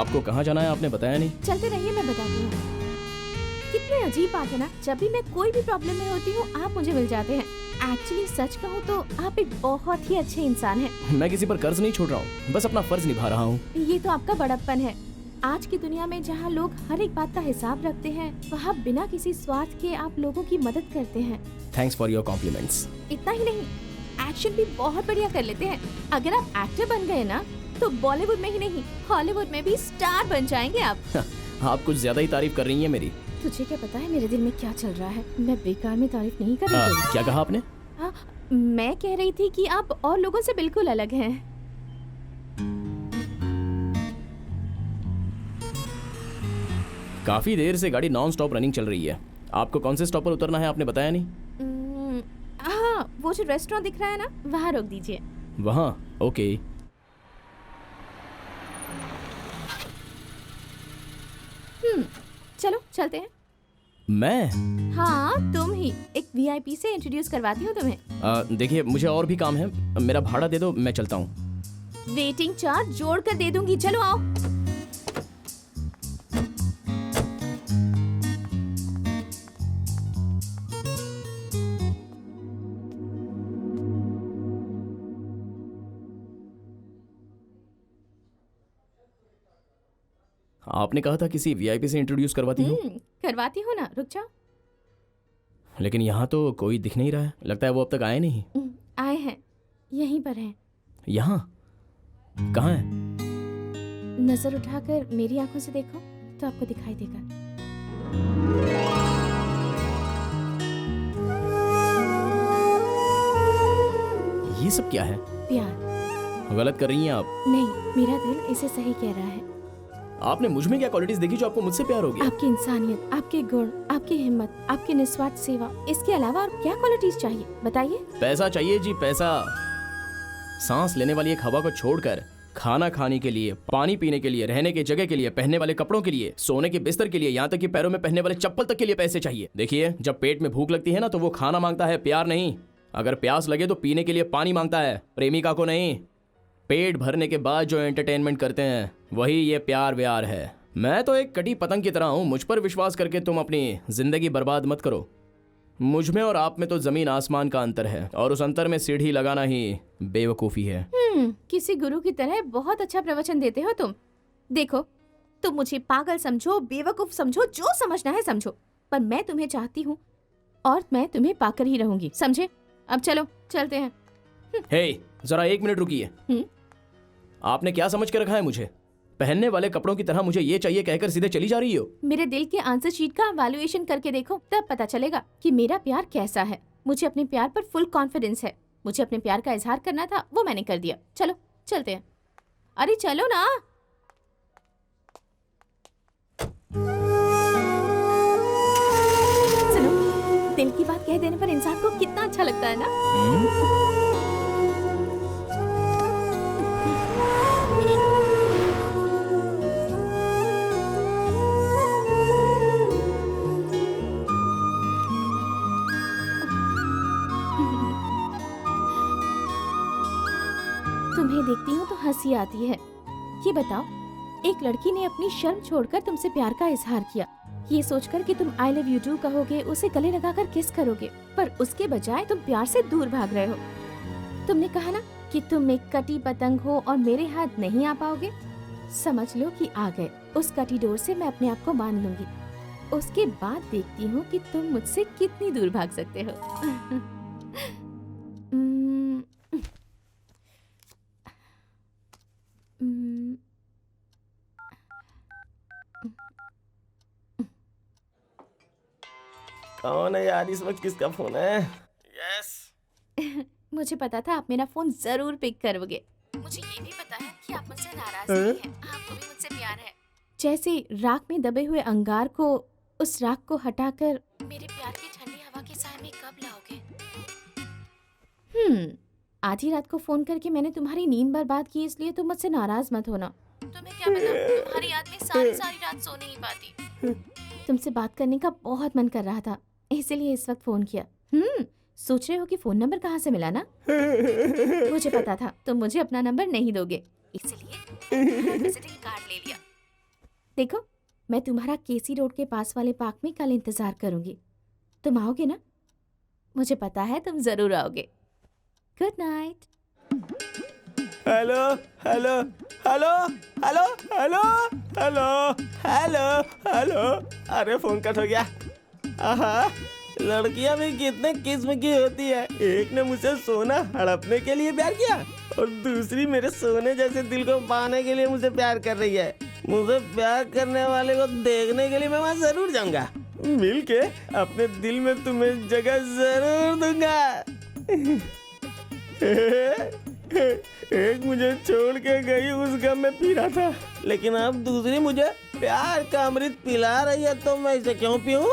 आपको कहाँ जाना है आपने बताया नहीं। चलते रहिए, मैं बताती हूँ। कितनी अजीब बात है ना, जब भी मैं कोई भी प्रॉब्लम में होती हूँ आप मुझे मिल जाते हैं। एक्चुअली सच कहूँ तो आप एक बहुत ही अच्छे इंसान हैं। मैं किसी पर कर्ज नहीं छोड़ रहा हूँ, बस अपना फर्ज निभा रहा हूँ। ये तो आपका बड़प्पन है। आज की दुनिया में जहाँ लोग हर एक बात का हिसाब रखते हैं, वहाँ बिना किसी स्वार्थ के आप लोगों की मदद करते हैं। Thanks for your compliments. इतना ही नहीं, एक्शन भी बहुत बढ़िया कर लेते हैं। अगर आप एक्टर बन गए ना तो बॉलीवुड में ही नहीं हॉलीवुड में भी स्टार बन जाएंगे आप। आप कुछ ज्यादा ही तारीफ कर रही हैं मेरी। तुझे क्या पता है मेरे दिल में क्या चल रहा है? मैं बेकार में तारीफ नहीं कर रही थी। क्या कहा आपने? मैं कह रही थी कि आप और लोगों से बिल्कुल अलग हैं। काफी देर से गाड़ी नॉन स्टॉप रनिंग चल रही है। आपको कौन से स्टॉप पर उतरना है आपने बताया नहीं। हाँ, वो जो रेस्टोरेंट दिख रहा है ना, वहाँ रोक दीजिए। वहाँ? ओके। चलो चलते हैं। मैं? हाँ तुम ही। एक वीआईपी से इंट्रोड्यूस करवाती हूँ तुम्हें। देखिए मुझे और भी काम है, मेरा भाड़ा दे दो, मैं चलता हूँ। वेटिंग चार्ज जोड़ कर दे दूंगी, चलो आओ। आपने कहा था किसी वीआईपी से इंट्रोड्यूस करवाती हूँ। करवाती हूँ ना, रुक जाओ। लेकिन यहाँ तो कोई दिख नहीं रहा है, लगता है वो अब तक आए नहीं। आए हैं, यहीं पर हैं। यहाँ? कहाँ है? नजर उठाकर मेरी आंखों से देखो तो आपको दिखाई देगा। ये सब क्या है? प्यार। गलत कर रही हैं आप। नहीं, मेरा दिल इसे सही कह रहा है। आपने मुझ में क्या क्वालिटीज देखी जो आपको मुझसे प्यार हो गया? आपकी इंसानियत, आपके गुण, आपकी हिम्मत, आपकी निस्वार्थ सेवा। इसके अलावा और क्या क्वालिटीज चाहिए बताइए? पैसा चाहिए जी, पैसा। सांस लेने वाली एक हवा को छोड़कर खाना खाने के लिए, पानी पीने के लिए, रहने की जगह के लिए, पहनने वाले कपड़ों के लिए, सोने के बिस्तर के लिए, यहाँ तक कि पैरों में पहनने वाले चप्पल तक के लिए पैसे चाहिए। देखिए, जब पेट में भूख लगती है ना तो वो खाना मांगता है, प्यार नहीं। अगर प्यास लगे तो पीने के लिए पानी मांगता है, प्रेमिका को नहीं। पेट भरने के बाद जो एंटरटेनमेंट करते हैं वही ये प्यार व्यार है। मैं तो एक कटी पतंग की तरह हूँ, मुझ पर विश्वास करके तुम अपनी जिंदगी बर्बाद मत करो। मुझ में और आप में तो जमीन आसमान का अंतर है, और उस अंतर में सीढ़ी लगाना ही बेवकूफ़ी है। किसी गुरु की तरह बहुत अच्छा प्रवचन देते हो तुम। देखो, तुम मुझे पागल समझो, बेवकूफ समझो, जो समझना है समझो, पर मैं तुम्हें चाहती हूँ और मैं तुम्हें पाकर ही रहूंगी, समझे? अब चलो चलते हैं। हे, जरा एक मिनट रुकिए। आपने क्या समझ के रखा है मुझे? पहनने वाले कपड़ों की तरह मुझे ये चाहिए कहकर सीधे चली जा रही हो? मेरे दिल के आंसर शीट का वैल्यूएशन करके देखो, तब पता चलेगा कि मेरा प्यार कैसा है। मुझे अपने प्यार पर फुल कॉन्फिडेंस है। मुझे अपने प्यार का इजहार करना था, वो मैंने कर दिया। चलो चलते हैं। अरे चलो ना। सुनो, दिल की बात कह देने पर इंसान को कितना अच्छा लगता है ना। तुम्हें देखती हूँ तो हंसी आती है। ये बताओ, एक लड़की ने अपनी शर्म छोड़कर तुमसे प्यार का इजहार किया, ये सोचकर कि तुम आई लव यू टू कहोगे, उसे गले लगाकर किस करोगे, पर उसके बजाय तुम प्यार से दूर भाग रहे हो। तुमने कहा ना कि तुम एक कटी पतंग हो और मेरे हाथ नहीं आ पाओगे। समझ लो कि आ गए। उस कटी डोर से मैं अपने आप को बांध लूंगी। उसके बाद देखती हूँ कि तुम मुझसे कितनी दूर भाग सकते हो। कौन है यार? इस वक्त किसका फोन है? यस। मुझे पता था आप मेरा फोन जरूर पिक करोगे। मुझे ये भी पता है कि आप मुझसे नाराज नहीं हैं। आपको भी मुझसे प्यार है। जैसे राख में दबे हुए अंगार को, उस राख को हटाकर मेरे प्यार की ठंडी हवा के साए में कब लाओगे? आधी रात को फोन करके मैंने तुम्हारी नींद बर्बाद की, इसलिए तुम मुझसे नाराज मत होना। तुम्हें क्या पता, तुम्हारी याद में सारी रात सो नहीं पाती। तुमसे बात करने का बहुत मन कर रहा था, इसलिए इस वक्त फोन किया। सोच रहे हो कि फोन नंबर कहाँ से मिला ना? मुझे पता था तुम मुझे अपना नंबर नहीं दोगे, इसलिए विजिटिंग कार्ड ले लिया। देखो, मैं तुम्हारा केसी रोड के पास वाले पार्क में कल इंतजार करूंगी। तुम आओगे ना? मुझे पता है तुम जरूर आओगे। Good night. Hello hello hello hello hello hello hello hello. अरे फोन कट हो गया। आहा, लड़कियां भी कितने किस्म की होती है। एक ने मुझसे सोना हड़पने के लिए प्यार किया और दूसरी मेरे सोने जैसे दिल को पाने के लिए मुझे प्यार कर रही है। मुझे प्यार करने वाले को देखने के लिए मैं वहाँ जरूर जाऊंगा। मिल के अपने दिल में तुम्हें जगह जरूर दूंगा। एक मुझे छोड़ के गई, उस गम में पी रहा था, लेकिन अब दूसरी मुझे प्यार का अमृत पिला रही है, तो मैं इसे क्यों पीऊं?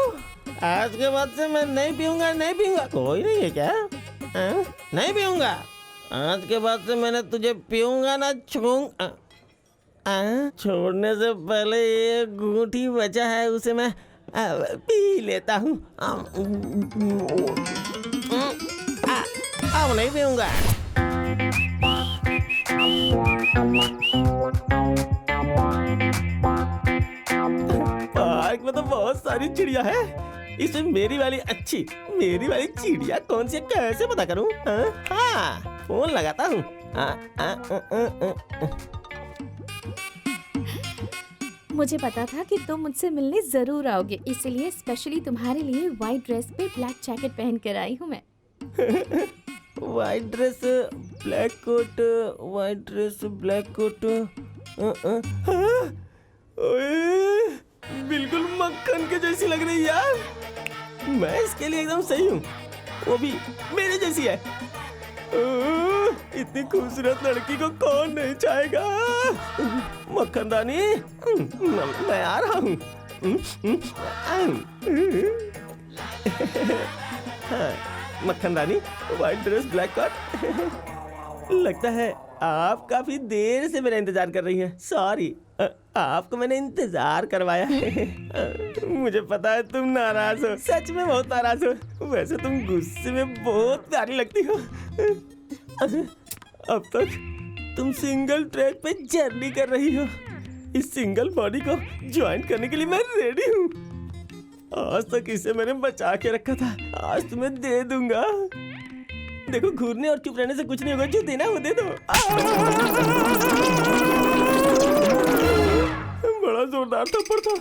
आज के बाद से मैं नहीं पीऊंगा, नहीं पीऊंगा। कोई नहीं है क्या? नहीं पीऊंगा। आज के बाद से मैंने तुझे पीऊंगा ना छूऊंगा। छोड़ने से पहले ये घूंट ही बचा है, उसे मैं पी लेता हूँ। अब नहीं पीऊंगा। पार्क में तो बहुत सारी चिड़िया है, इसमें मेरी वाली अच्छी, मेरी वाली चिड़िया कौन सी है, कैसे पता करूं? हाँ, फोन लगाता हूँ। मुझे पता था कि तुम मुझसे मिलने जरूर आओगे, इसलिए स्पेशली तुम्हारे लिए व्हाइट ड्रेस पे ब्लैक जैकेट पहन कर आई हूँ मैं। White dress black coat, white dress black coat. बिल्कुल मक्खन के जैसी लग रही यार। मैं इसके लिए एकदम सही हूँ, वो भी मेरे जैसी है। इतनी खूबसूरत लड़की को कौन नहीं चाहेगा? मक्खन रानी, मैं आ रहा हूँ। मक्खन रानी, व्हाइट ड्रेस ब्लैक कोट। लगता है आप काफी देर से मेरा इंतजार कर रही हैं। सॉरी, आपको मैंने इंतजार करवाया है। मुझे पता है तुम नाराज हो, सच में बहुत नाराज हो। वैसे तुम गुस्से में बहुत प्यारी लगती हो। अब तक तुम सिंगल ट्रैक पे जर्नी कर रही हो। इस सिंगल बॉडी को ज्वाइन करने के लिए मैं रेडी हूँ। आज तक इसे मैंने बचा के रखा था, आज तुम्हें दे दूंगा। देखो, घूरने और चुप रहने से कुछ नहीं होगा, जो देना वो दे दो। बड़ा जोरदार थप्पड़ था।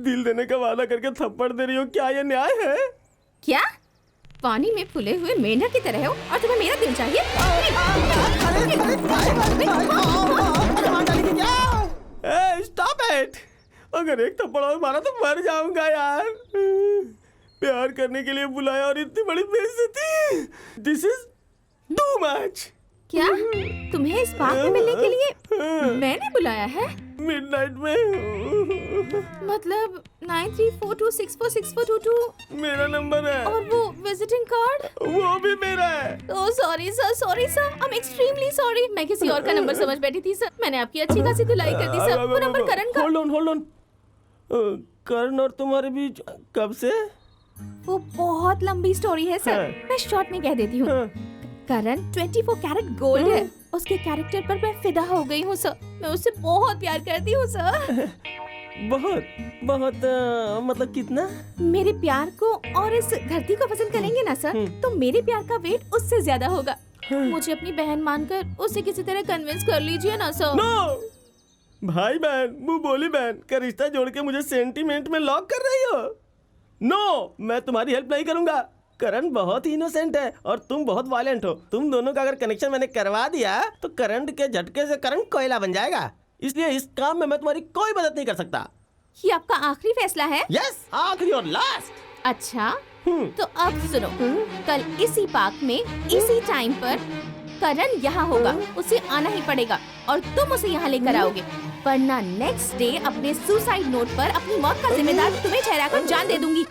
दिल देने का वादा करके थप्पड़ दे रही हो, क्या ये न्याय है? क्या? पानी में फुले हुए मेंढक की तरह हो और तुम्हें मेरा दिल चाहिए? Stop it! अगर एक थप्पड़ और मारा तो मर जाऊंगा यार। प्यार करने के लिए बुलाया और इतनी बड़ी बेइज्जती। This is too much. क्या तुम्हें इस पार्क में मिलने के लिए मैंने बुलाया है? मिडनाइट में। मतलब 9342646422 मेरा नंबर है। और वो विजिटिंग कार्ड? वो भी मेरा है। Oh sorry sir, I am extremely sorry. मैं किसी और का नंबर समझ बैठी थी सर। मैंने आपकी अच्छी खासी धुलाई कर दी सर। वो नंबर करण का। Hold on. करण और तुम्हारे बीच कब से? वो बहुत लंबी स्टोरी है सर, मैं शॉर्ट में कह देती हूँ। करण 24 कैरेट गोल्ड है। उसके कैरेक्टर पर मैं फिदा हो गई हूँ सर। मैं उससे बहुत प्यार करती हूँ सर। बहुत मतलब कितना? मेरे प्यार को और इस धरती को पसंद करेंगे ना सर, तो मेरे प्यार का वेट उससे ज्यादा होगा। मुझे अपनी बहन मानकर उसे किसी तरह कन्विंस कर लीजिए ना सर। नो! भाई बहन, मुंह बोली बहन का रिश्ता जोड़ के मुझे सेंटीमेंट में लॉक कर रही हो? नो, मैं तुम्हारी हेल्प नहीं करूंगा। करण बहुत ही इनोसेंट है और तुम बहुत वायलेंट हो। तुम दोनों का अगर कनेक्शन मैंने करवा दिया तो करंट के झटके से करण कोयला बन जाएगा। इसलिए इस काम में मैं तुम्हारी कोई मदद नहीं कर सकता। ये आपका आखिरी फैसला है? यस, आखिरी और लास्ट। अच्छा, तो अब सुनो, कल इसी पार्क में इसी टाइम पर करण यहाँ होगा। उसे आना ही पड़ेगा और तुम उसे यहाँ लेकर आओगे, वरना नेक्स्ट डे अपने सुसाइड नोट पर अपनी मौत का जिम्मेदार तुम्हें ठहराकर जान दे दूंगी।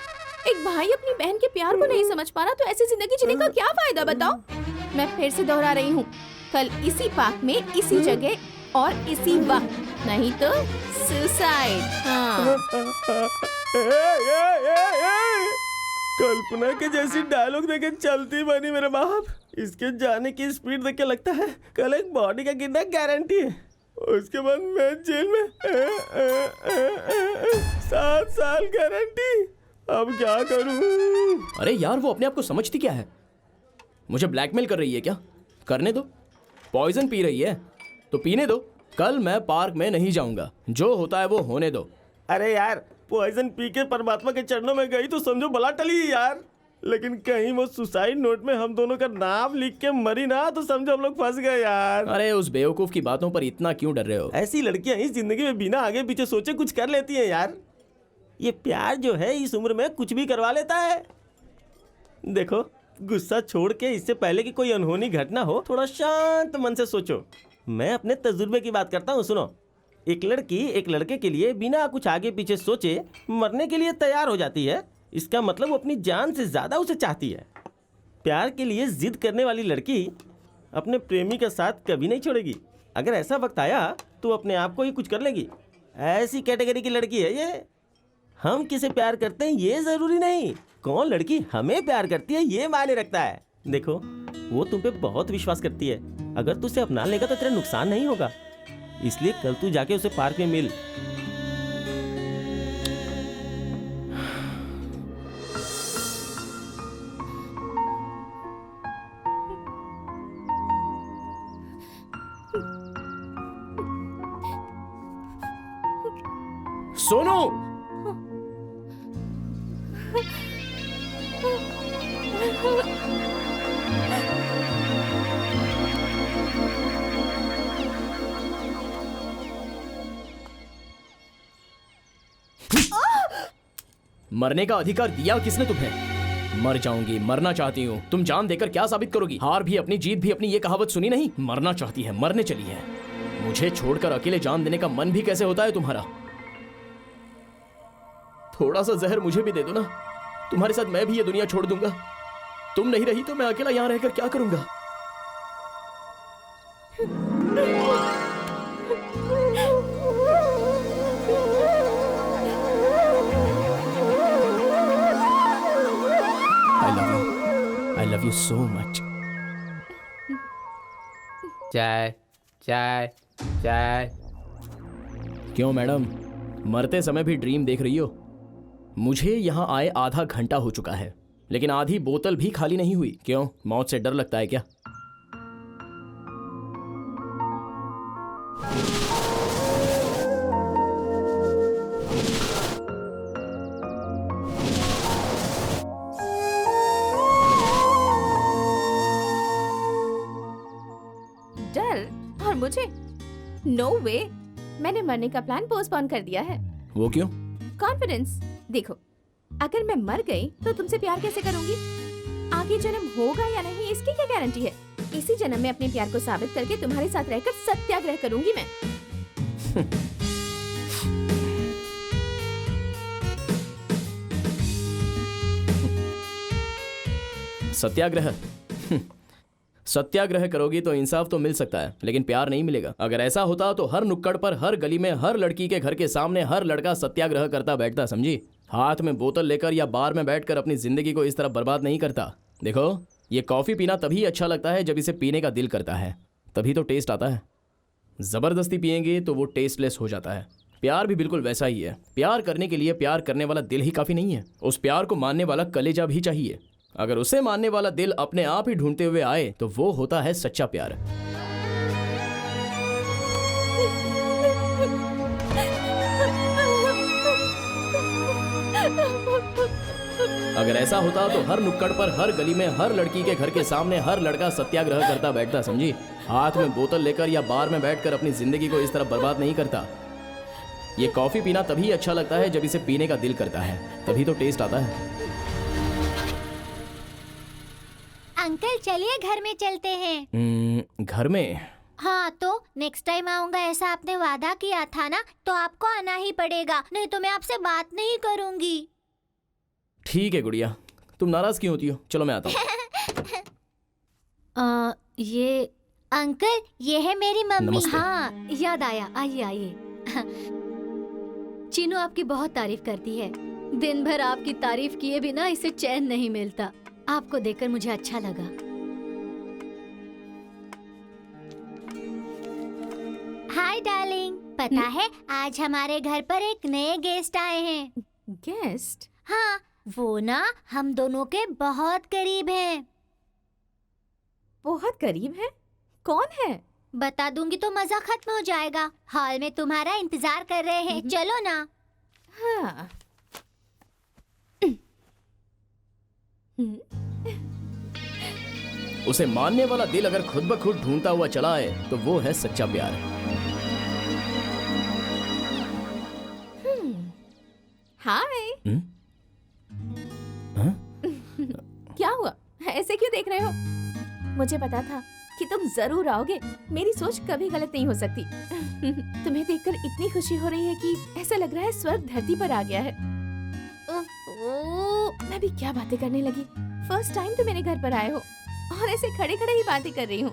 एक भाई अपनी बहन के प्यार को नहीं समझ पा रहा तो ऐसी जिंदगी जीने का क्या फायदा बताओ? मैं फिर से दोहरा रही हूँ, कल इसी पार्क में इसी जगह और इसी वक्त, नहीं तो सुसाइड। हाँ। कल्पना के जैसी डायलॉग देके चलती बनी मेरे बाप। इसके जाने की स्पीड देख के लगता है कल एक बॉडी का गिरना गारंटी है। उसके बाद मैं जेल में 7 साल गारंटी। अब क्या करूं? अरे यार वो अपने आप को समझती क्या है? मुझे ब्लैकमेल कर रही है क्या? करने दो। पॉइजन पी रही है तो पीने दो। कल मैं पार्क में नहीं जाऊंगा, जो होता है वो होने दो। अरे यार पॉइजन पी के परमात्मा के चरणों में गई तो समझो बला टली यार। लेकिन कहीं वो सुसाइड नोट में हम दोनों का नाम लिख के मरी ना तो समझो हम लोग फंस गए यार। अरे उस बेवकूफ की बातों पर इतना क्यों डर रहे हो? ऐसी लड़कियां ही जिंदगी में बिना आगे पीछे सोचे कुछ कर लेती हैं यार। ये प्यार जो है इस उम्र में कुछ भी करवा लेता है। देखो गुस्सा छोड़ के इससे पहले कि कोई अनहोनी घटना हो थोड़ा शांत मन से सोचो। मैं अपने तजुर्बे की बात करता हूँ, सुनो। एक लड़की एक लड़के के लिए बिना कुछ आगे पीछे सोचे मरने के लिए तैयार हो जाती है। इसका मतलब वो अपनी जान से ज़्यादा उसे चाहती है। प्यार के लिए जिद करने वाली लड़की अपने प्रेमी का साथ कभी नहीं छोड़ेगी। अगर ऐसा वक्त आया तो अपने आप को ही कुछ कर लेगी। ऐसी कैटेगरी की लड़की है ये। हम किसे प्यार करते हैं ये ज़रूरी नहीं, कौन लड़की हमें प्यार करती है ये मायने रखता है। देखो वो तुम पे बहुत विश्वास करती है। अगर तू उसे अपना लेगा तो तेरा नुकसान नहीं होगा। इसलिए कल तू जाके उसे पार्क में मिल। सोनू! मरने का अधिकार दिया किसने तुम्हें? मर जाऊंगी, मरना चाहती हूँ। तुम जान देकर क्या साबित करोगी? हार भी अपनी जीत भी अपनी, ये कहावत सुनी नहीं? मरना चाहती है, मरने चली है। मुझे छोड़कर अकेले जान देने का मन भी कैसे होता है तुम्हारा? थोड़ा सा जहर मुझे भी दे दो ना, तुम्हारे साथ मैं भी ये दुनिया छोड़ दूंगा। तुम नहीं रही तो मैं अकेला यहाँ रहकर क्या करूंगा? I love you so much. चाय चाय चाय। क्यों मैडम, मरते समय भी ड्रीम देख रही हो? मुझे यहाँ आए आधा घंटा हो चुका है, लेकिन आधी बोतल भी खाली नहीं हुई। क्यों, मौत से डर लगता है क्या? डर? और मुझे? नो वे, मैंने मरने का प्लान पोस्टपोन कर दिया है। वो क्यों? कॉन्फिडेंस। देखो अगर मैं मर गई तो तुमसे प्यार कैसे करूंगी? आगे जन्म होगा या नहीं इसकी क्या गारंटी है? इसी जन्म में अपने प्यार को साबित करके तुम्हारे साथ रहकर सत्याग्रह करूंगी मैं। सत्याग्रह? सत्याग्रह करोगी तो इंसाफ तो मिल सकता है, लेकिन प्यार नहीं मिलेगा। अगर ऐसा होता तो हर नुक्कड़ पर, हर गली में, हर लड़की के घर के सामने हर लड़का सत्याग्रह करता बैठता, समझी? हाथ में बोतल लेकर या बार में बैठकर अपनी जिंदगी को इस तरह बर्बाद नहीं करता। देखो ये कॉफी पीना तभी अच्छा लगता है जब इसे पीने का दिल करता है, तभी तो टेस्ट आता है। जबरदस्ती पिएंगे तो वो टेस्टलेस हो जाता है। प्यार भी बिल्कुल वैसा ही है। प्यार करने के लिए प्यार करने वाला दिल ही काफी नहीं है, उस प्यार को मानने वाला कलेजा भी चाहिए। अगर उसे मानने वाला दिल अपने आप ही ढूंढते हुए आए तो वो होता है सच्चा प्यार। अगर ऐसा होता तो हर नुक्कड़ पर, हर गली में, हर लड़की के घर के सामने हर लड़का सत्याग्रह करता बैठता, समझी? हाथ में बोतल लेकर या बार में बैठकर अपनी जिंदगी को इस तरह बर्बाद नहीं करता। ये कॉफी पीना तभी अच्छा लगता है जब इसे पीने का दिल करता है, तभी तो टेस्ट आता है। अंकल चलिए घर में चलते हैं। घर में? हाँ तो नेक्स्ट टाइम आऊंगा ऐसा आपने वादा किया था ना, तो आपको आना ही पड़ेगा, नहीं तो मैं आपसे बात नहीं करूंगी। ठीक है गुड़िया, तुम नाराज क्यों होती हो? चलो मैं आता हूँ। ये अंकल ये है मेरी मम्मी। नमस्ते। हाँ याद आया, आइए आइए। चीनू आपकी बहुत तारीफ करती है। दिन भर आपकी तारीफ किए बिना इसे चैन नहीं मिलता। आपको देखकर मुझे अच्छा लगा। हाय डार्लिंग, पता है आज हमारे घर पर एक नए गेस्ट आए हैं। गेस्ट? हाँ, वो ना हम दोनों के बहुत करीब हैं। बहुत करीब है? कौन है? बता दूंगी तो मजा खत्म हो जाएगा। हॉल में तुम्हारा इंतजार कर रहे हैं, चलो ना। हाँ। उसे मानने वाला दिल अगर खुद ब खुद ढूंढता हुआ चला आए तो वो है सच्चा प्यार। हाय। हाँ? क्या हुआ? ऐसे क्यों देख रहे हो? मुझे पता था कि तुम जरूर आओगे। मेरी सोच कभी गलत नहीं हो सकती। तुम्हें देखकर इतनी खुशी हो रही है कि ऐसा लग रहा है स्वर्ग धरती पर आ गया है। मैं भी क्या बातें करने लगी। फर्स्ट टाइम तुम मेरे घर पर आए हो और ऐसे खड़े खड़े ही बातें कर रही हूँ।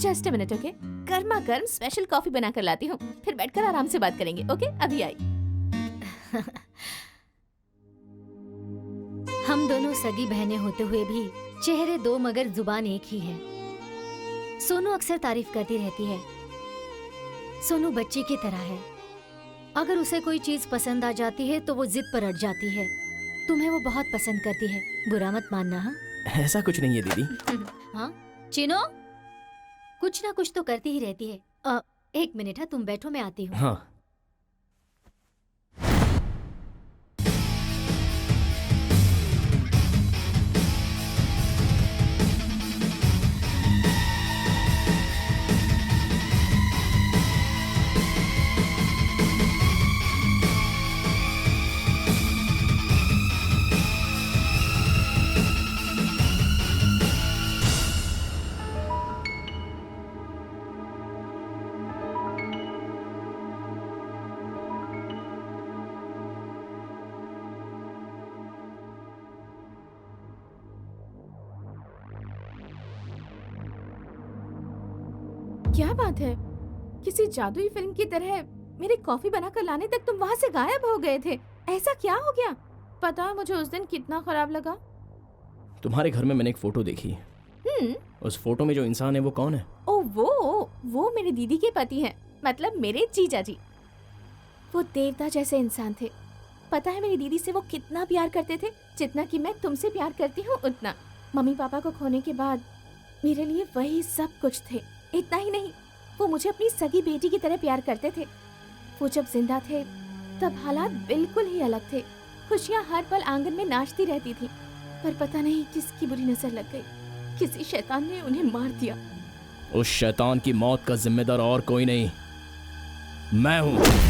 Just a minute, okay? गर्मा गर्म स्पेशल कॉफी बना कर लाती हूँ, फिर बैठकर आराम से बात करेंगे। ओके, अभी आई। हम दोनों सगी बहनें होते हुए भी चेहरे दो मगर जुबान एक ही है। सोनू अक्सर तारीफ करती रहती है। सोनू बच्ची की तरह है। अगर उसे कोई चीज पसंद आ जाती है तो वो जिद पर अड़ जाती है। तुम्हें वो बहुत पसंद करती है, बुरा मत मानना। हाँ, ऐसा कुछ नहीं है दीदी। हाँ चिनो, कुछ ना कुछ तो करती ही रहती है। एक मिनट है, तुम बैठो, मैं आती हूँ। हाँ। क्या बात है? किसी जादुई फिल्म की तरह मेरी कॉफी बनाकर लाने तक तुम वहाँ से गायब हो गए थे। ऐसा क्या हो गया? पता है मुझे उस दिन कितना खराब लगा। तुम्हारे घर में मैंने एक फोटो देखी। उस फोटो में जो इंसान है वो कौन है? ओ वो मेरी दीदी के पति हैं, मतलब मेरे जीजा जी। वो देवता जैसे इंसान थे। पता है मेरी दीदी से वो कितना प्यार करते थे, जितना कि मैं तुमसे प्यार करती हूँ उतना। मम्मी पापा को खोने के बाद मेरे लिए वही सब कुछ थे। इतना ही नहीं, वो मुझे अपनी सगी बेटी की तरह प्यार करते थे। वो जब जिंदा थे तब हालात बिल्कुल ही अलग थे। खुशियाँ हर पल आंगन में नाचती रहती थी, पर पता नहीं किसकी बुरी नजर लग गई। किसी शैतान ने उन्हें मार दिया। उस शैतान की मौत का जिम्मेदार और कोई नहीं, मैं हूँ।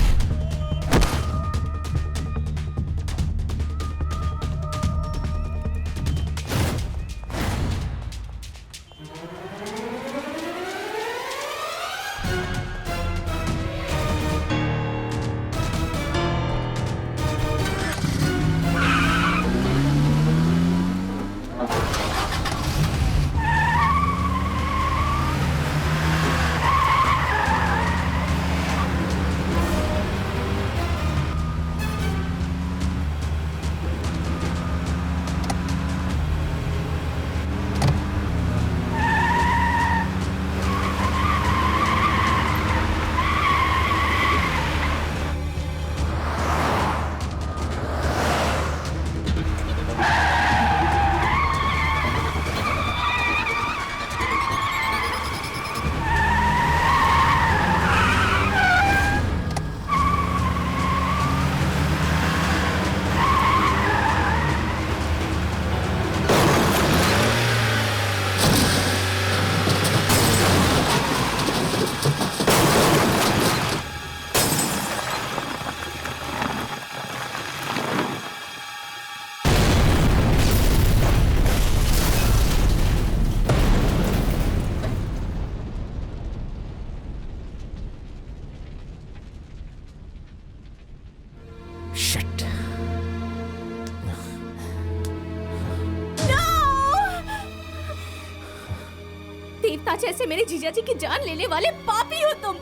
देवता जैसे मेरे जीजा जी की जान लेने वाले पापी हो तुम।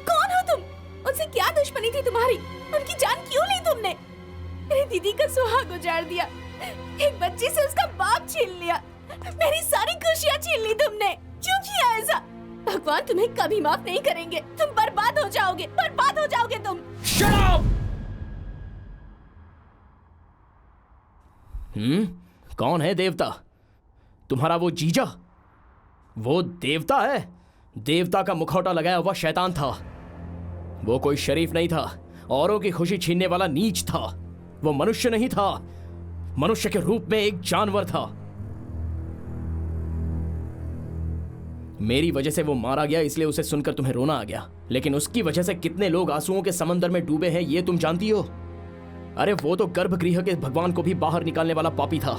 कौन हो तुम? उनसे क्या दुश्मनी थी तुम्हारी? उनकी जान क्यों ली तुमने? मेरी दीदी का सुहाग उजाड़ दिया, एक बच्ची से उसका बाप छीन लिया, मेरी सारी खुशियाँ छीन ली तुमने। क्यों किया ऐसा? भगवान तुम्हें कभी माफ नहीं करेंगे। तुम बर्बाद हो जाओगे, बर्बाद हो जाओगे तुम। Shut up! कौन है देवता? तुम्हारा वो जीजा? वो देवता है? देवता का मुखौटा लगाया हुआ शैतान था। वो कोई शरीफ नहीं था, औरों की खुशी छीनने वाला नीच था। वो मनुष्य नहीं था, मनुष्य के रूप में एक जानवर था। मेरी वजह से वो मारा गया, इसलिए उसे सुनकर तुम्हें रोना आ गया, लेकिन उसकी वजह से कितने लोग आंसुओं के समंदर में डूबे हैं ये तुम जानती हो? अरे वो तो गर्भगृह के भगवान को भी बाहर निकालने वाला पापी था।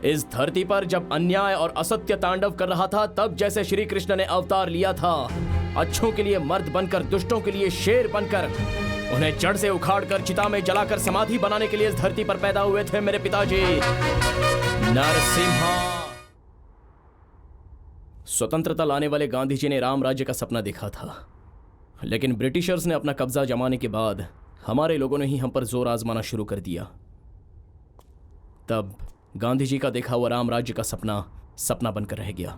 इस धरती पर जब अन्याय और असत्य तांडव कर रहा था, तब जैसे श्री कृष्ण ने अवतार लिया था, अच्छों के लिए मर्द बनकर, दुष्टों के लिए शेर बनकर, उन्हें जड़ से उखाड़कर चिता में जलाकर समाधि बनाने के लिए इस धरती पर पैदा हुए थे मेरे पिताजी नरसिम्हा। स्वतंत्रता लाने वाले गांधी जी ने राम राज्य का सपना देखा था, लेकिन ब्रिटिशर्स ने अपना कब्जा जमाने के बाद हमारे लोगों ने ही हम पर जोर आजमाना शुरू कर दिया। तब गांधी जी का देखा हुआ राम राज्य का सपना सपना बनकर रह गया।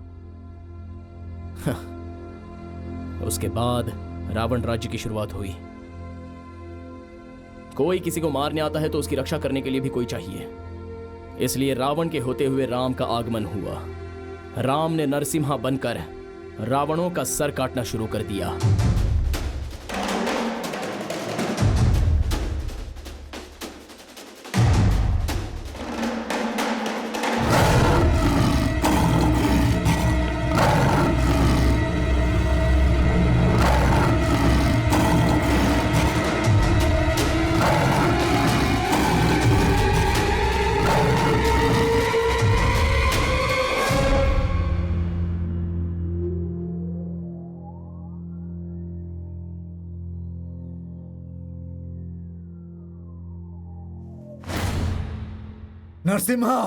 उसके बाद रावण राज्य की शुरुआत हुई। कोई किसी को मारने आता है तो उसकी रक्षा करने के लिए भी कोई चाहिए, इसलिए रावण के होते हुए राम का आगमन हुआ। राम ने नरसिम्हा बनकर रावणों का सर काटना शुरू कर दिया। नरसिम्हा,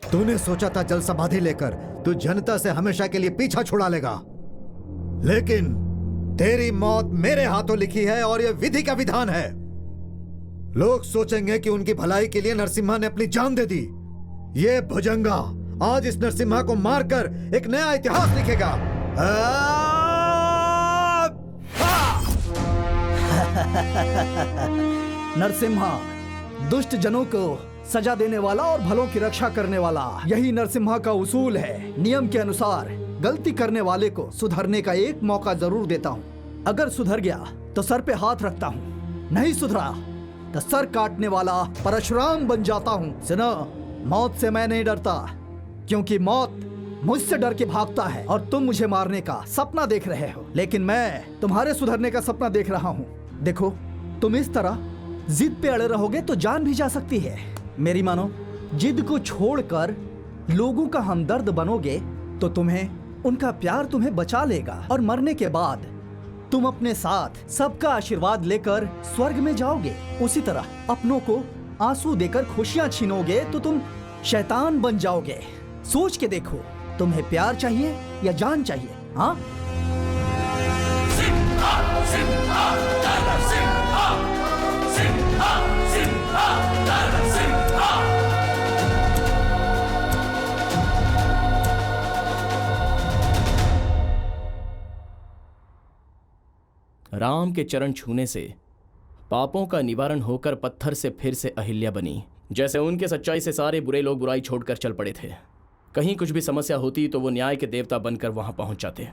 तूने सोचा था जल समाधि लेकर तू जनता से हमेशा के लिए पीछा छुड़ा लेगा, लेकिन तेरी मौत मेरे हाथों लिखी है और यह विधि का विधान है। लोग सोचेंगे कि उनकी भलाई के लिए नरसिम्हा ने अपनी जान दे दी। ये भुजंगा आज इस नरसिम्हा को मारकर एक नया इतिहास लिखेगा। नरसिम्हा दुष्ट जनों को सजा देने वाला और भलों की रक्षा करने वाला, यही नरसिम्हा का उसूल है। नियम के अनुसार गलती करने वाले को सुधरने का एक मौका जरूर देता हूँ। अगर सुधर गया तो सर पे हाथ रखता हूँ, नहीं सुधरा तो सर काटने वाला परशुराम बन जाता हूँ। सुनो, मौत से मैं नहीं डरता, क्योंकि मौत मुझसे डर के भागता है और तुम मुझे मारने का सपना देख रहे हो, लेकिन मैं तुम्हारे सुधरने का सपना देख रहा हूँ। देखो, तुम इस तरह जिद पे अड़े रहोगे तो जान भी जा सकती है। मेरी मानो, जिद को छोड़कर लोगों का हमदर्द बनोगे तो उनका प्यार तुम्हें बचा लेगा और मरने के बाद तुम अपने साथ सबका आशीर्वाद लेकर स्वर्ग में जाओगे। उसी तरह अपनों को आंसू देकर खुशियां छीनोगे तो तुम शैतान बन जाओगे। सोच के देखो, तुम्हें प्यार चाहिए या जान चाहिए? हाँ, राम के चरण छूने से पापों का निवारण होकर पत्थर से फिर से अहिल्या बनी। जैसे उनके सच्चाई से सारे बुरे लोग बुराई छोड़कर चल पड़े थे। कहीं कुछ भी समस्या होती तो वो न्याय के देवता बनकर वहां पहुंच जाते।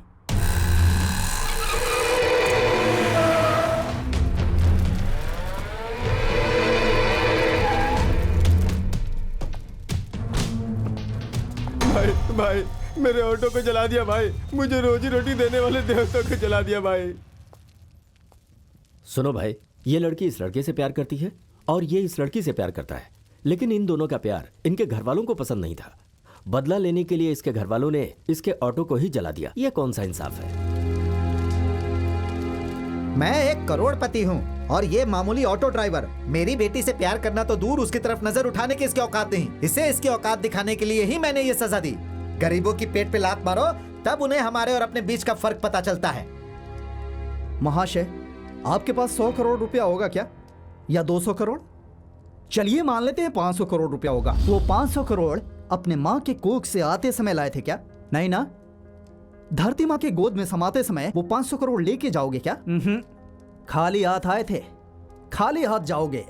भाई भाई, मेरे ऑटो को जला दिया भाई। मुझे रोजी रोटी देने वाले देवता को जला दिया भाई। सुनो भाई, ये लड़की इस लड़के से प्यार करती है और ये इस लड़की से प्यार करता है, लेकिन इन दोनों का प्यार इनके घर वालों को पसंद नहीं था। बदला लेने के लिए इसके घर वालों ने इसके ऑटो को ही जला दिया। ये कौन सा इंसाफ है? मैं एक करोड़पति हूँ और ये मामूली ऑटो ड्राइवर। मेरी बेटी से प्यार करना तो दूर, उसकी तरफ नजर उठाने की इसकी औकात नहीं। इसे इसकी औकात दिखाने के लिए ही मैंने ये सजा दी। गरीबों की पेट पे लात मारो, तब उन्हें हमारे और अपने बीच का फर्क पता चलता है। महाशय, आपके पास 100 करोड़ रुपया होगा क्या, या 200 करोड़? चलिए मान लेते हैं 500 करोड़ रुपया होगा। वो 500 करोड़ अपने माँ के कोख से आते समय लाए थे क्या? नहीं ना। धरती माँ के गोद में समाते समय वो 500 करोड़ लेके जाओगे क्या? खाली हाथ आए थे, खाली हाथ जाओगे।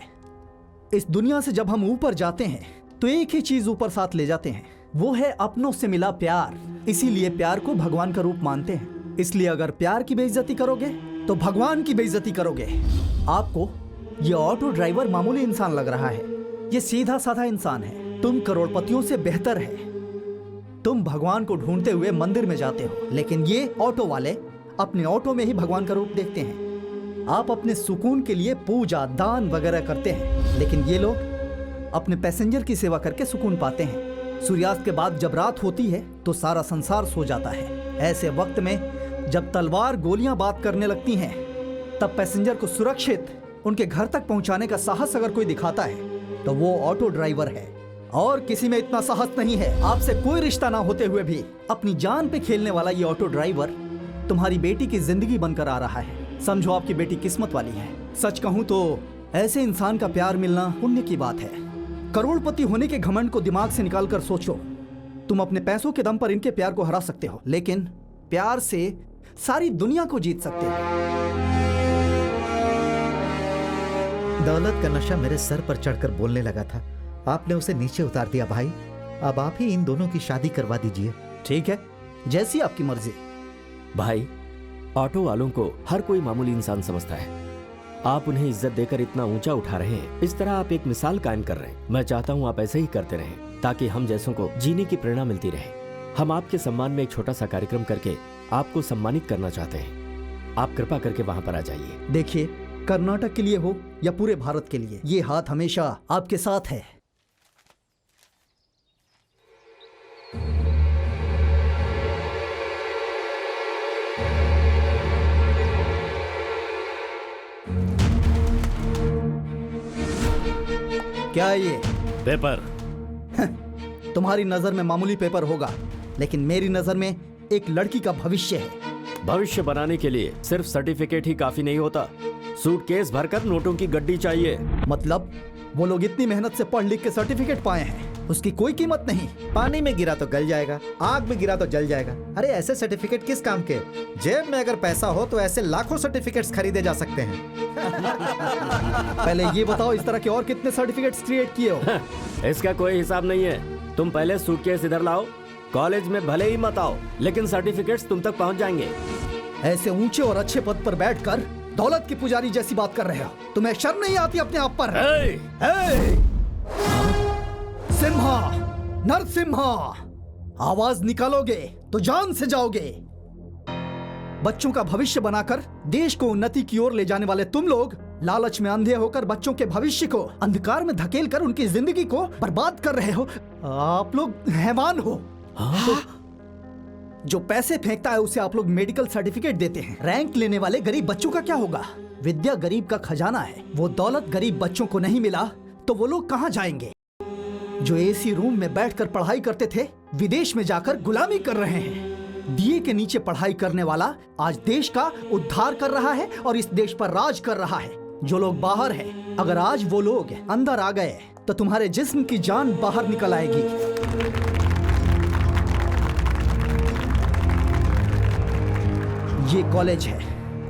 इस दुनिया से जब हम ऊपर जाते हैं तो एक ही चीज ऊपर साथ ले जाते हैं, वो है अपनों से मिला प्यार। इसीलिए प्यार को भगवान का रूप मानते हैं। इसलिए अगर प्यार की बेइज्जती करोगे तो भगवान की बेइज्जती करोगे। आपको ये ऑटो ड्राइवर मामूली इंसान लग रहा है, ये सीधा साधा इंसान है। तुम करोड़पतियों से बेहतर है। तुम भगवान को ढूंढते हुए मंदिर में जाते हो, लेकिन ये ऑटो वाले अपने ऑटो में ही भगवान का रूप देखते हैं। आप अपने सुकून के लिए पूजा दान वगैरह करते हैं, लेकिन ये लोग अपने पैसेंजर की सेवा करके सुकून पाते हैं। सूर्यास्त के बाद जब रात होती है तो सारा संसार सो जाता है। ऐसे वक्त में जब तलवार गोलियां बात करने लगती हैं, तब पैसेंजर को सुरक्षित उनके घर तक पहुंचाने का साहस अगर कोई दिखाता है तो वो ऑटो ड्राइवर है। और किसी में इतना साहस नहीं है। आपसे कोई रिश्ता ना होते हुए भी अपनी जान पे खेलने वाला ये ऑटो ड्राइवर तुम्हारी बेटी की जिंदगी बनकर आ रहा है। समझो आपकी बेटी किस्मत वाली है। सच कहूं तो ऐसे इंसान का प्यार मिलना पुण्य की बात है। करोड़पति होने के घमंड को दिमाग से निकाल कर सोचो। तुम अपने पैसों के दम पर इनके प्यार को हरा सकते हो, लेकिन प्यार से सारी दुनिया को जीत सकते हो। दौलत का नशा मेरे सर पर चढ़कर बोलने लगा था। आपने उसे नीचे उतार दिया भाई। अब आप ही इन दोनों की शादी करवा दीजिए। ठीक है, जैसी आपकी मर्जी। भाई, ऑटो वालों को हर कोई मामूली इंसान समझता है। आप उन्हें इज्जत देकर इतना ऊंचा उठा रहे हैं। इस तरह आप एक मिसाल कायम कर रहे हैं। मैं चाहता हूं आप ऐसे ही करते रहें, ताकि हम जैसों को जीने की प्रेरणा मिलती रहे। हम आपके सम्मान में एक छोटा सा कार्यक्रम करके आपको सम्मानित करना चाहते हैं। आप कृपा करके वहां पर आ जाइए। देखिए, कर्नाटक के लिए हो या पूरे भारत के लिए, ये हाथ हमेशा आपके साथ है। क्या है ये? पेपर। तुम्हारी नजर में मामूली पेपर होगा, लेकिन मेरी नजर में एक लड़की का भविष्य है। भविष्य बनाने के लिए सिर्फ सर्टिफिकेट ही काफी नहीं होता, सूटकेस भरकर नोटों की गड्डी चाहिए। मतलब वो लोग इतनी मेहनत से पढ़ लिख के सर्टिफिकेट पाए हैं, उसकी कोई कीमत नहीं। पानी में गिरा तो गल जाएगा, आग में गिरा तो जल जाएगा। अरे ऐसे सर्टिफिकेट किस काम के? जेब में अगर पैसा हो तो ऐसे लाखों सर्टिफिकेट्स खरीदे जा सकते हैं। पहले ये बताओ, इस तरह के और कितने सर्टिफिकेट्स क्रिएट किए हो? इसका कोई हिसाब नहीं है। तुम पहले सूटकेस इधर लाओ। कॉलेज में भले ही मत आओ, लेकिन सर्टिफिकेट्स तुम तक पहुंच जाएंगे। ऐसे ऊंचे और अच्छे पद पर बैठकर दौलत की पुजारी जैसी बात कर रहे हो। तुम्हें शर्म नहीं आती अपने आप पर? सिम्हा, नरसिम्हा, आवाज निकालोगे तो जान से जाओगे। बच्चों का भविष्य बनाकर देश को उन्नति की ओर ले जाने वाले तुम लोग लालच में अंधे होकर बच्चों के भविष्य को अंधकार में धकेल कर उनकी जिंदगी को बर्बाद कर रहे हो। आप लोग हैवान हो। तो जो पैसे फेंकता है उसे आप लोग मेडिकल सर्टिफिकेट देते हैं। रैंक लेने वाले गरीब बच्चों का क्या होगा? विद्या गरीब का खजाना है। वो दौलत गरीब बच्चों को नहीं मिला तो वो लोग कहाँ जाएंगे? जो एसी रूम में बैठकर पढ़ाई करते थे, विदेश में जाकर गुलामी कर रहे हैं। दिए के नीचे पढ़ाई करने वाला आज देश का उद्धार कर रहा है और इस देश पर राज कर रहा है। जो लोग बाहर हैं, अगर आज वो लोग अंदर आ गए तो तुम्हारे जिस्म की जान बाहर निकल आएगी। ये कॉलेज है,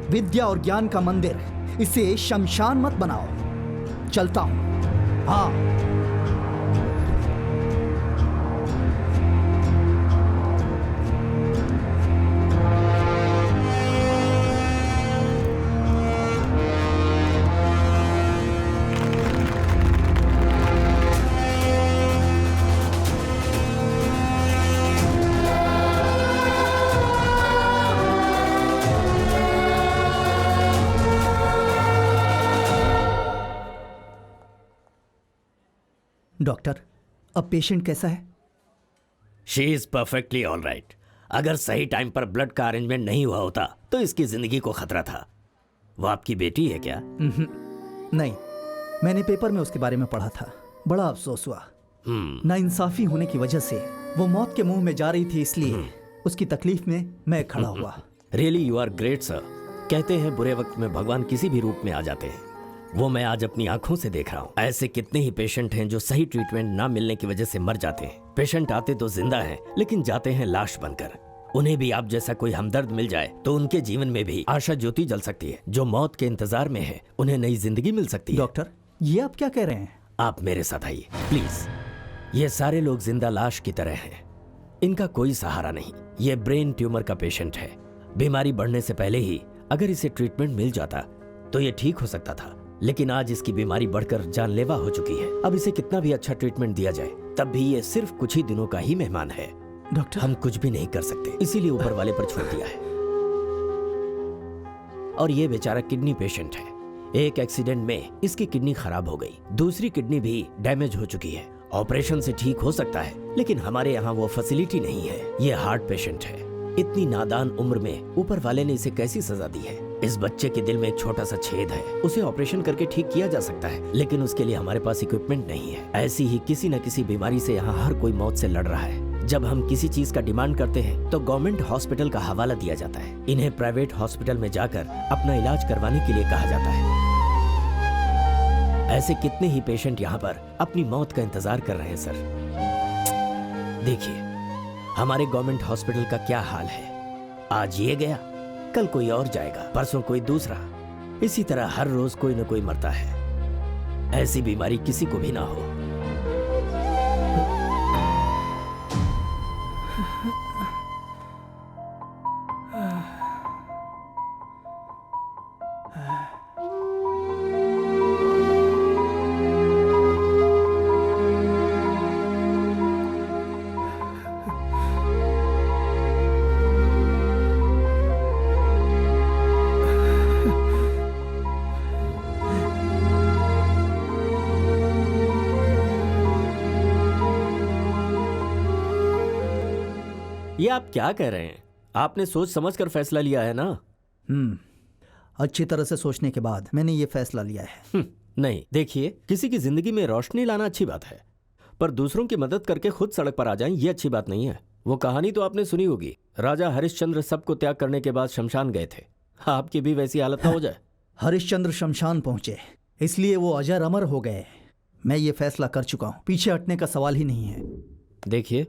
विद्या और ज्ञान का मंदिर। इसे शमशान मत बनाओ। चलता हूं। हाँ, डॉक्टर, अब पेशेंट कैसा है? She is perfectly all right. अगर सही टाइम पर ब्लड का अरेंजमेंट नहीं हुआ होता तो इसकी जिंदगी को खतरा था। वो आपकी बेटी है क्या? नहीं, मैंने पेपर में उसके बारे में पढ़ा था। बड़ा अफसोस हुआ। नाइंसाफी होने की वजह से वो मौत के मुंह में जा रही थी, इसलिए उसकी तकलीफ में मैं खड़ा हुआ। Really you are great sir. कहते हैं बुरे वक्त में भगवान किसी भी रूप में आ जाते हैं। वो मैं आज अपनी आंखों से देख रहा हूँ। ऐसे कितने ही पेशेंट हैं जो सही ट्रीटमेंट ना मिलने की वजह से मर जाते हैं। पेशेंट आते तो जिंदा हैं, लेकिन जाते हैं लाश बनकर। उन्हें भी आप जैसा कोई हमदर्द मिल जाए तो उनके जीवन में भी आशा ज्योति जल सकती है। जो मौत के इंतजार में है उन्हें नई जिंदगी मिल सकती है। डॉक्टर, ये आप क्या कह रहे हैं? आप मेरे साथ आइए प्लीज। ये सारे लोग जिंदा लाश की तरह हैं। इनका कोई सहारा नहीं। ये ब्रेन ट्यूमर का पेशेंट है। बीमारी बढ़ने से पहले ही अगर इसे ट्रीटमेंट मिल जाता तो ये ठीक हो सकता था, लेकिन आज इसकी बीमारी बढ़कर जानलेवा हो चुकी है। अब इसे कितना भी अच्छा ट्रीटमेंट दिया जाए तब भी ये सिर्फ कुछ ही दिनों का ही मेहमान है। डॉक्टर, हम कुछ भी नहीं कर सकते, इसीलिए ऊपर वाले पर छोड़ दिया है। और ये बेचारा किडनी पेशेंट है। एक एक्सीडेंट में इसकी किडनी खराब हो गई, दूसरी किडनी भी डैमेज हो चुकी है। ऑपरेशन से ठीक हो सकता है, लेकिन हमारे यहाँ वो फैसिलिटी नहीं है। ये हार्ट पेशेंट है। इतनी नादान उम्र में ऊपर वाले ने इसे कैसी सजा दी है? इस बच्चे के दिल में एक छोटा सा छेद है, उसे ऑपरेशन करके ठीक किया जा सकता है, लेकिन उसके लिए हमारे पास इक्विपमेंट नहीं है। ऐसी ही किसी न किसी बीमारी से यहाँ हर कोई मौत से लड़ रहा है। जब हम किसी चीज का डिमांड करते हैं तो गवर्नमेंट हॉस्पिटल का हवाला दिया जाता है। इन्हें प्राइवेट हॉस्पिटल में जाकर अपना इलाज करवाने के लिए कहा जाता है। ऐसे कितने ही पेशेंट यहाँ पर अपनी मौत का इंतजार कर रहे हैं सर। देखिए हमारे गवर्नमेंट हॉस्पिटल का क्या हाल है। आज ये गया, कल कोई और जाएगा, परसों कोई दूसरा। इसी तरह हर रोज कोई न कोई मरता है। ऐसी बीमारी किसी को भी ना हो। ये आप क्या कह रहे हैं? आपने सोच समझ कर फैसला लिया है ना? अच्छी तरह से सोचने के बाद मैंने ये फैसला लिया है। नहीं, देखिए किसी की जिंदगी में रोशनी लाना अच्छी बात है, पर दूसरों की मदद करके खुद सड़क पर आ जाएं ये अच्छी बात नहीं है। वो कहानी तो आपने सुनी होगी, राजा हरिश्चंद्र सबको त्याग करने के बाद शमशान गए थे। आपकी भी वैसी हालत ना हो जाए। हरिश्चंद्र शमशान पहुंचे इसलिए वो अजर अमर हो गए। मैं ये फैसला कर चुका हूँ, पीछे हटने का सवाल ही नहीं है। देखिए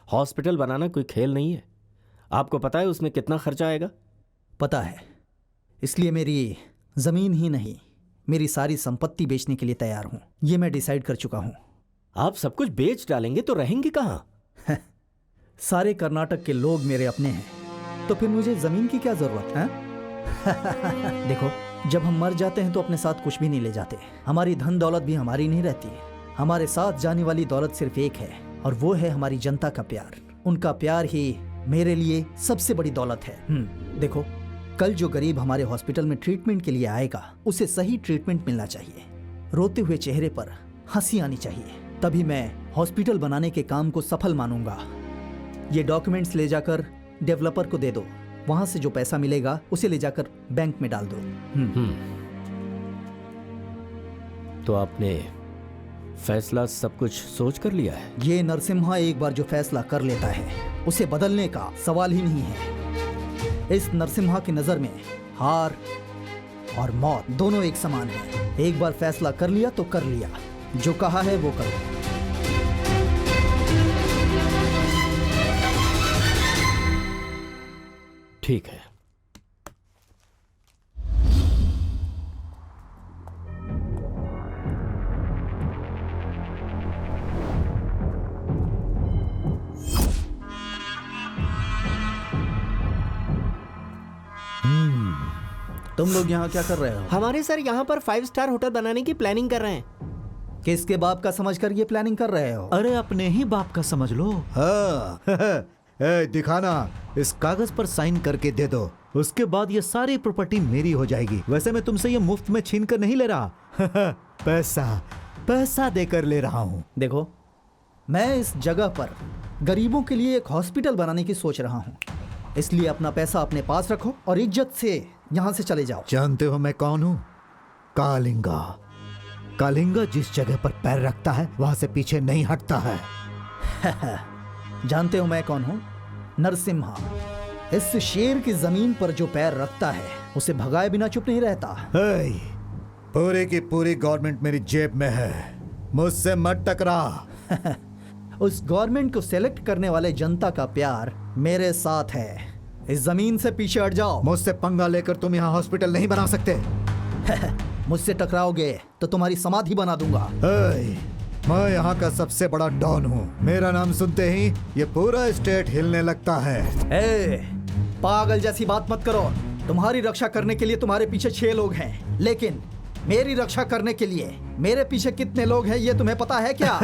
हॉस्पिटल बनाना कोई खेल नहीं है। आपको पता है उसमें कितना खर्चा आएगा? पता है, इसलिए मेरी जमीन ही नहीं मेरी सारी संपत्ति बेचने के लिए तैयार हूँ। ये मैं डिसाइड कर चुका हूँ। आप सब कुछ बेच डालेंगे तो रहेंगे कहाँ? सारे कर्नाटक के लोग मेरे अपने हैं, तो फिर मुझे जमीन की क्या जरूरत है? देखो, जब हम मर जाते हैं तो अपने साथ कुछ भी नहीं ले जाते। हमारी धन दौलत भी हमारी नहीं रहती। हमारे साथ जाने वाली दौलत सिर्फ एक है, और वो है हमारी जनता का प्यार। उनका प्यार ही मेरे लिए सबसे बड़ी दौलत है। देखो, कल जो गरीब हमारे हॉस्पिटल में ट्रीटमेंट के लिए आएगा उसे सही ट्रीटमेंट मिलना चाहिए। रोते हुए चेहरे पर हंसी आनी चाहिए, तभी मैं हॉस्पिटल बनाने के काम को सफल मानूंगा। ये डॉक्यूमेंट्स ले जाकर डेवलपर को दे दो। वहां से जो पैसा मिलेगा उसे ले जाकर बैंक में डाल दो। तो आपने फैसला सब कुछ सोच कर लिया है? ये नरसिम्हा एक बार जो फैसला कर लेता है उसे बदलने का सवाल ही नहीं है। इस नरसिम्हा की नजर में हार और मौत दोनों एक समान है। एक बार फैसला कर लिया तो कर लिया, जो कहा है वो करो। ठीक है। तुम लोग यहाँ क्या कर रहे हो? हमारे सर यहाँ पर 5 स्टार होटल बनाने की प्लानिंग कर रहे हैं। किसके बाप का समझकर ये प्लानिंग कर रहे हो? अरे अपने ही बाप का समझ लो। हाँ। दिखाना, इस कागज पर साइन करके दे दो, उसके बाद ये सारी प्रॉपर्टी मेरी हो जाएगी। वैसे मैं तुमसे ये मुफ्त में छीन कर नहीं ले रहा। पैसा पैसा देकर ले रहा हूं। देखो, मैं इस जगह पर गरीबों के लिए एक हॉस्पिटल बनाने की सोच रहा हूँ, इसलिए अपना पैसा अपने पास रखो और इज्जत से यहाँ से चले जाओ। जानते हो मैं कौन हूँ? कालिंगा। कालिंगा जिस जगह पर पैर रखता है वहां से पीछे नहीं हटता है। जानते हो मैं कौन हूँ? नरसिम्हा। इस शेर की जमीन पर जो पैर रखता है उसे भगाए बिना चुप नहीं रहता। हे, पूरी की पूरी गवर्नमेंट मेरी जेब में है, मुझसे मत टकरा। उस गवर्नमेंट को सेलेक्ट करने वाले जनता का प्यार मेरे साथ है। इस जमीन से पीछे हट जाओ। मुझसे पंगा लेकर तुम यहाँ हॉस्पिटल नहीं बना सकते। मुझसे टकराओगे तो तुम्हारी समाधि बना दूंगा। मैं यहाँ का सबसे बड़ा डॉन हूँ। मेरा नाम सुनते ही ये पूरा स्टेट हिलने लगता है। पागल जैसी बात मत करो। तुम्हारी रक्षा करने के लिए तुम्हारे पीछे 6 लोग हैं, लेकिन मेरी रक्षा करने के लिए मेरे पीछे कितने लोग हैं ये तुम्हें पता है क्या?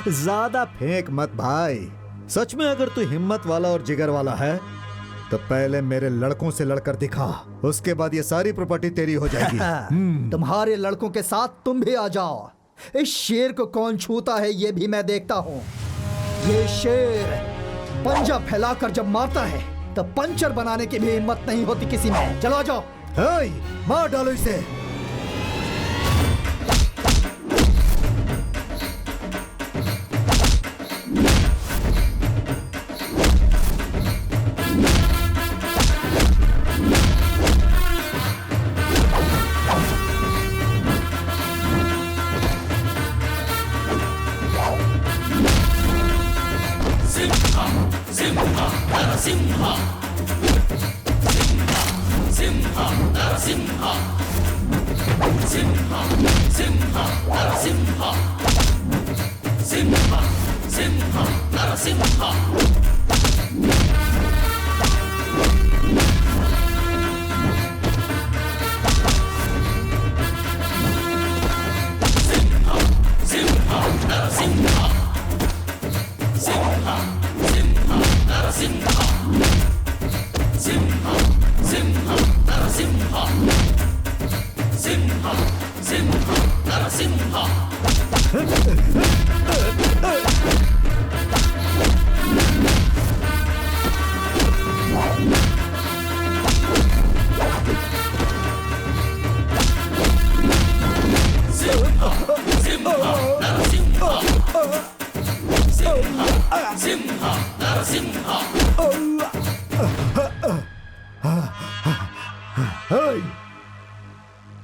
ज्यादा फेंक मत भाई। सच में अगर तू हिम्मत वाला और जिगर वाला है तो पहले मेरे लड़कों से लड़कर दिखा, उसके बाद ये सारी प्रॉपर्टी तेरी हो जाएगी। तुम्हारे लड़कों के साथ तुम भी आ जाओ। इस शेर को कौन छूता है ये भी मैं देखता हूँ। ये शेर पंजा फैलाकर जब मारता है तो पंचर बनाने की भी हिम्मत नहीं होती किसी में। चलो आ जाओ। मार डालो इसे।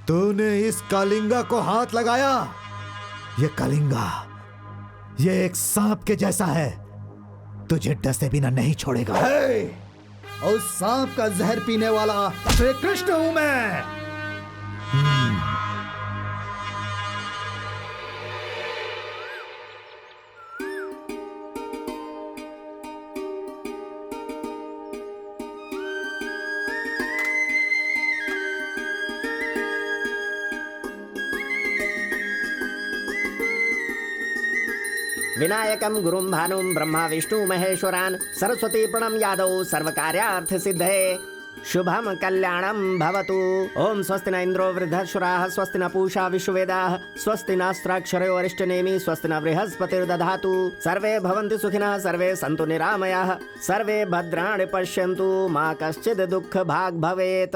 तूने इस कालिंगा को हाथ लगाया। ये कालिंगा, ये एक सांप के जैसा है, तुझे डसे बिना नहीं छोड़ेगा। उस सांप का जहर पीने वाला श्री कृष्ण हूं मैं। विनायकं गुरुं भानुं ब्रह्मा विष्णु महेश्वरान् सरस्वती प्रणम यादव सर्वकार्यार्थ सिद्धे शुभम कल्याणम भवतु। ओम स्वस्ति न इंद्रो वृद्धश्वराः स्वस्ति न पूषा विश्ववेदाः स्वस्ति नास्त्राक्षरो अरिष्टनेमि स्वस्ति न बृहस्पतिर्दधातु। सर्वे भवन्तु सुखिनः सर्वे सन्तु निरामयाः सर्वे भद्राणि पश्यन्तु मा कश्चित् दुःख भाग् भवेत्।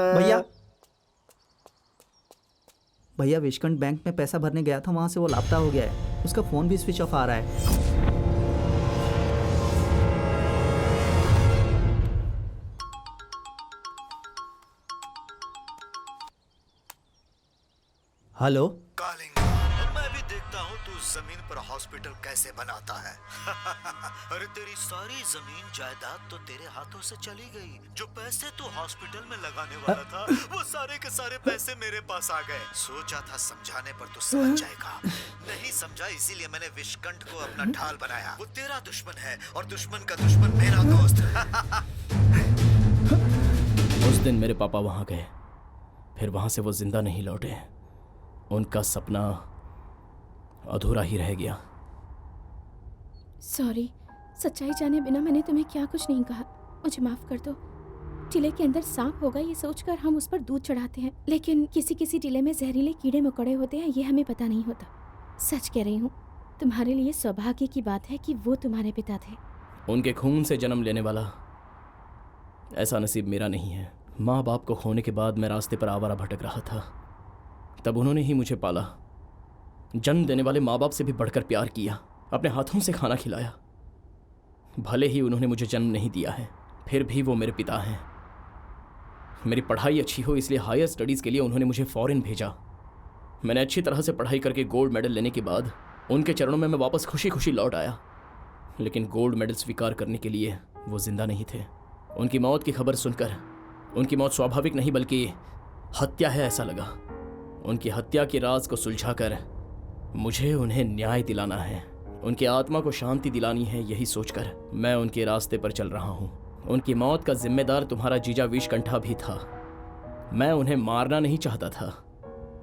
भैया विश्वकंठ बैंक में पैसा भरने गया था, वहाँ से वो लापता हो गया है। उसका फोन भी स्विच ऑफ आ रहा है। हेलो कालिंगा, मैं भी देखता हूँ तू जमीन पर हॉस्पिटल कैसे बनाता है। अरे तेरी सारी जमीन जायदाद तो तेरे हाथों से चली गई। जो पैसे तू हॉस्पिटल में लगाने वाला था वो सारे के सारे पैसे मेरे पास आ गए। सोचा था समझाने पर तू समझ जाएगा, नहीं समझा, इसीलिए मैंने विश्वकंठ को अपना ढाल बनाया। वो तेरा दुश्मन है और दुश्मन का दुश्मन मेरा दोस्त। उस दिन मेरे पापा वहां गए, फिर वहां से वो जिंदा नहीं लौटे। उनका सपना अधूरा ही रह गया। सॉरी, सच्चाई जाने बिना मैंने तुम्हें क्या कुछ नहीं कहा, मुझे माफ कर दो। टिले के अंदर सांप होगा ये सोचकर हम उस पर दूध चढ़ाते हैं, लेकिन किसी किसी टिले में जहरीले कीड़े मकोड़े होते हैं, ये हमें पता नहीं होता। सच कह रही हूँ, तुम्हारे लिए सौभाग्य की बात है कि वो तुम्हारे पिता थे। उनके खून से जन्म लेने वाला ऐसा नसीब मेरा नहीं है। माँ बाप को खोने के बाद मैं रास्ते पर आवारा भटक रहा था, तब उन्होंने ही मुझे पाला। जन्म देने वाले माँ बाप से भी बढ़कर प्यार किया, अपने हाथों से खाना खिलाया। भले ही उन्होंने मुझे जन्म नहीं दिया है, फिर भी वो मेरे पिता हैं। मेरी पढ़ाई अच्छी हो इसलिए हायर स्टडीज़ के लिए उन्होंने मुझे फॉरेन भेजा। मैंने अच्छी तरह से पढ़ाई करके गोल्ड मेडल लेने के बाद उनके चरणों में मैं वापस खुशी खुशी लौट आया, लेकिन गोल्ड मेडल स्वीकार करने के लिए वो जिंदा नहीं थे। उनकी मौत की खबर सुनकर, उनकी मौत स्वाभाविक नहीं बल्कि हत्या है ऐसा लगा। उनकी हत्या के राज को सुलझाकर मुझे उन्हें न्याय दिलाना है, उनकी आत्मा को शांति दिलानी है। यही सोचकर मैं उनके रास्ते पर चल रहा हूँ। उनकी मौत का जिम्मेदार तुम्हारा जीजा विषकंठा भी था। मैं उन्हें मारना नहीं चाहता था,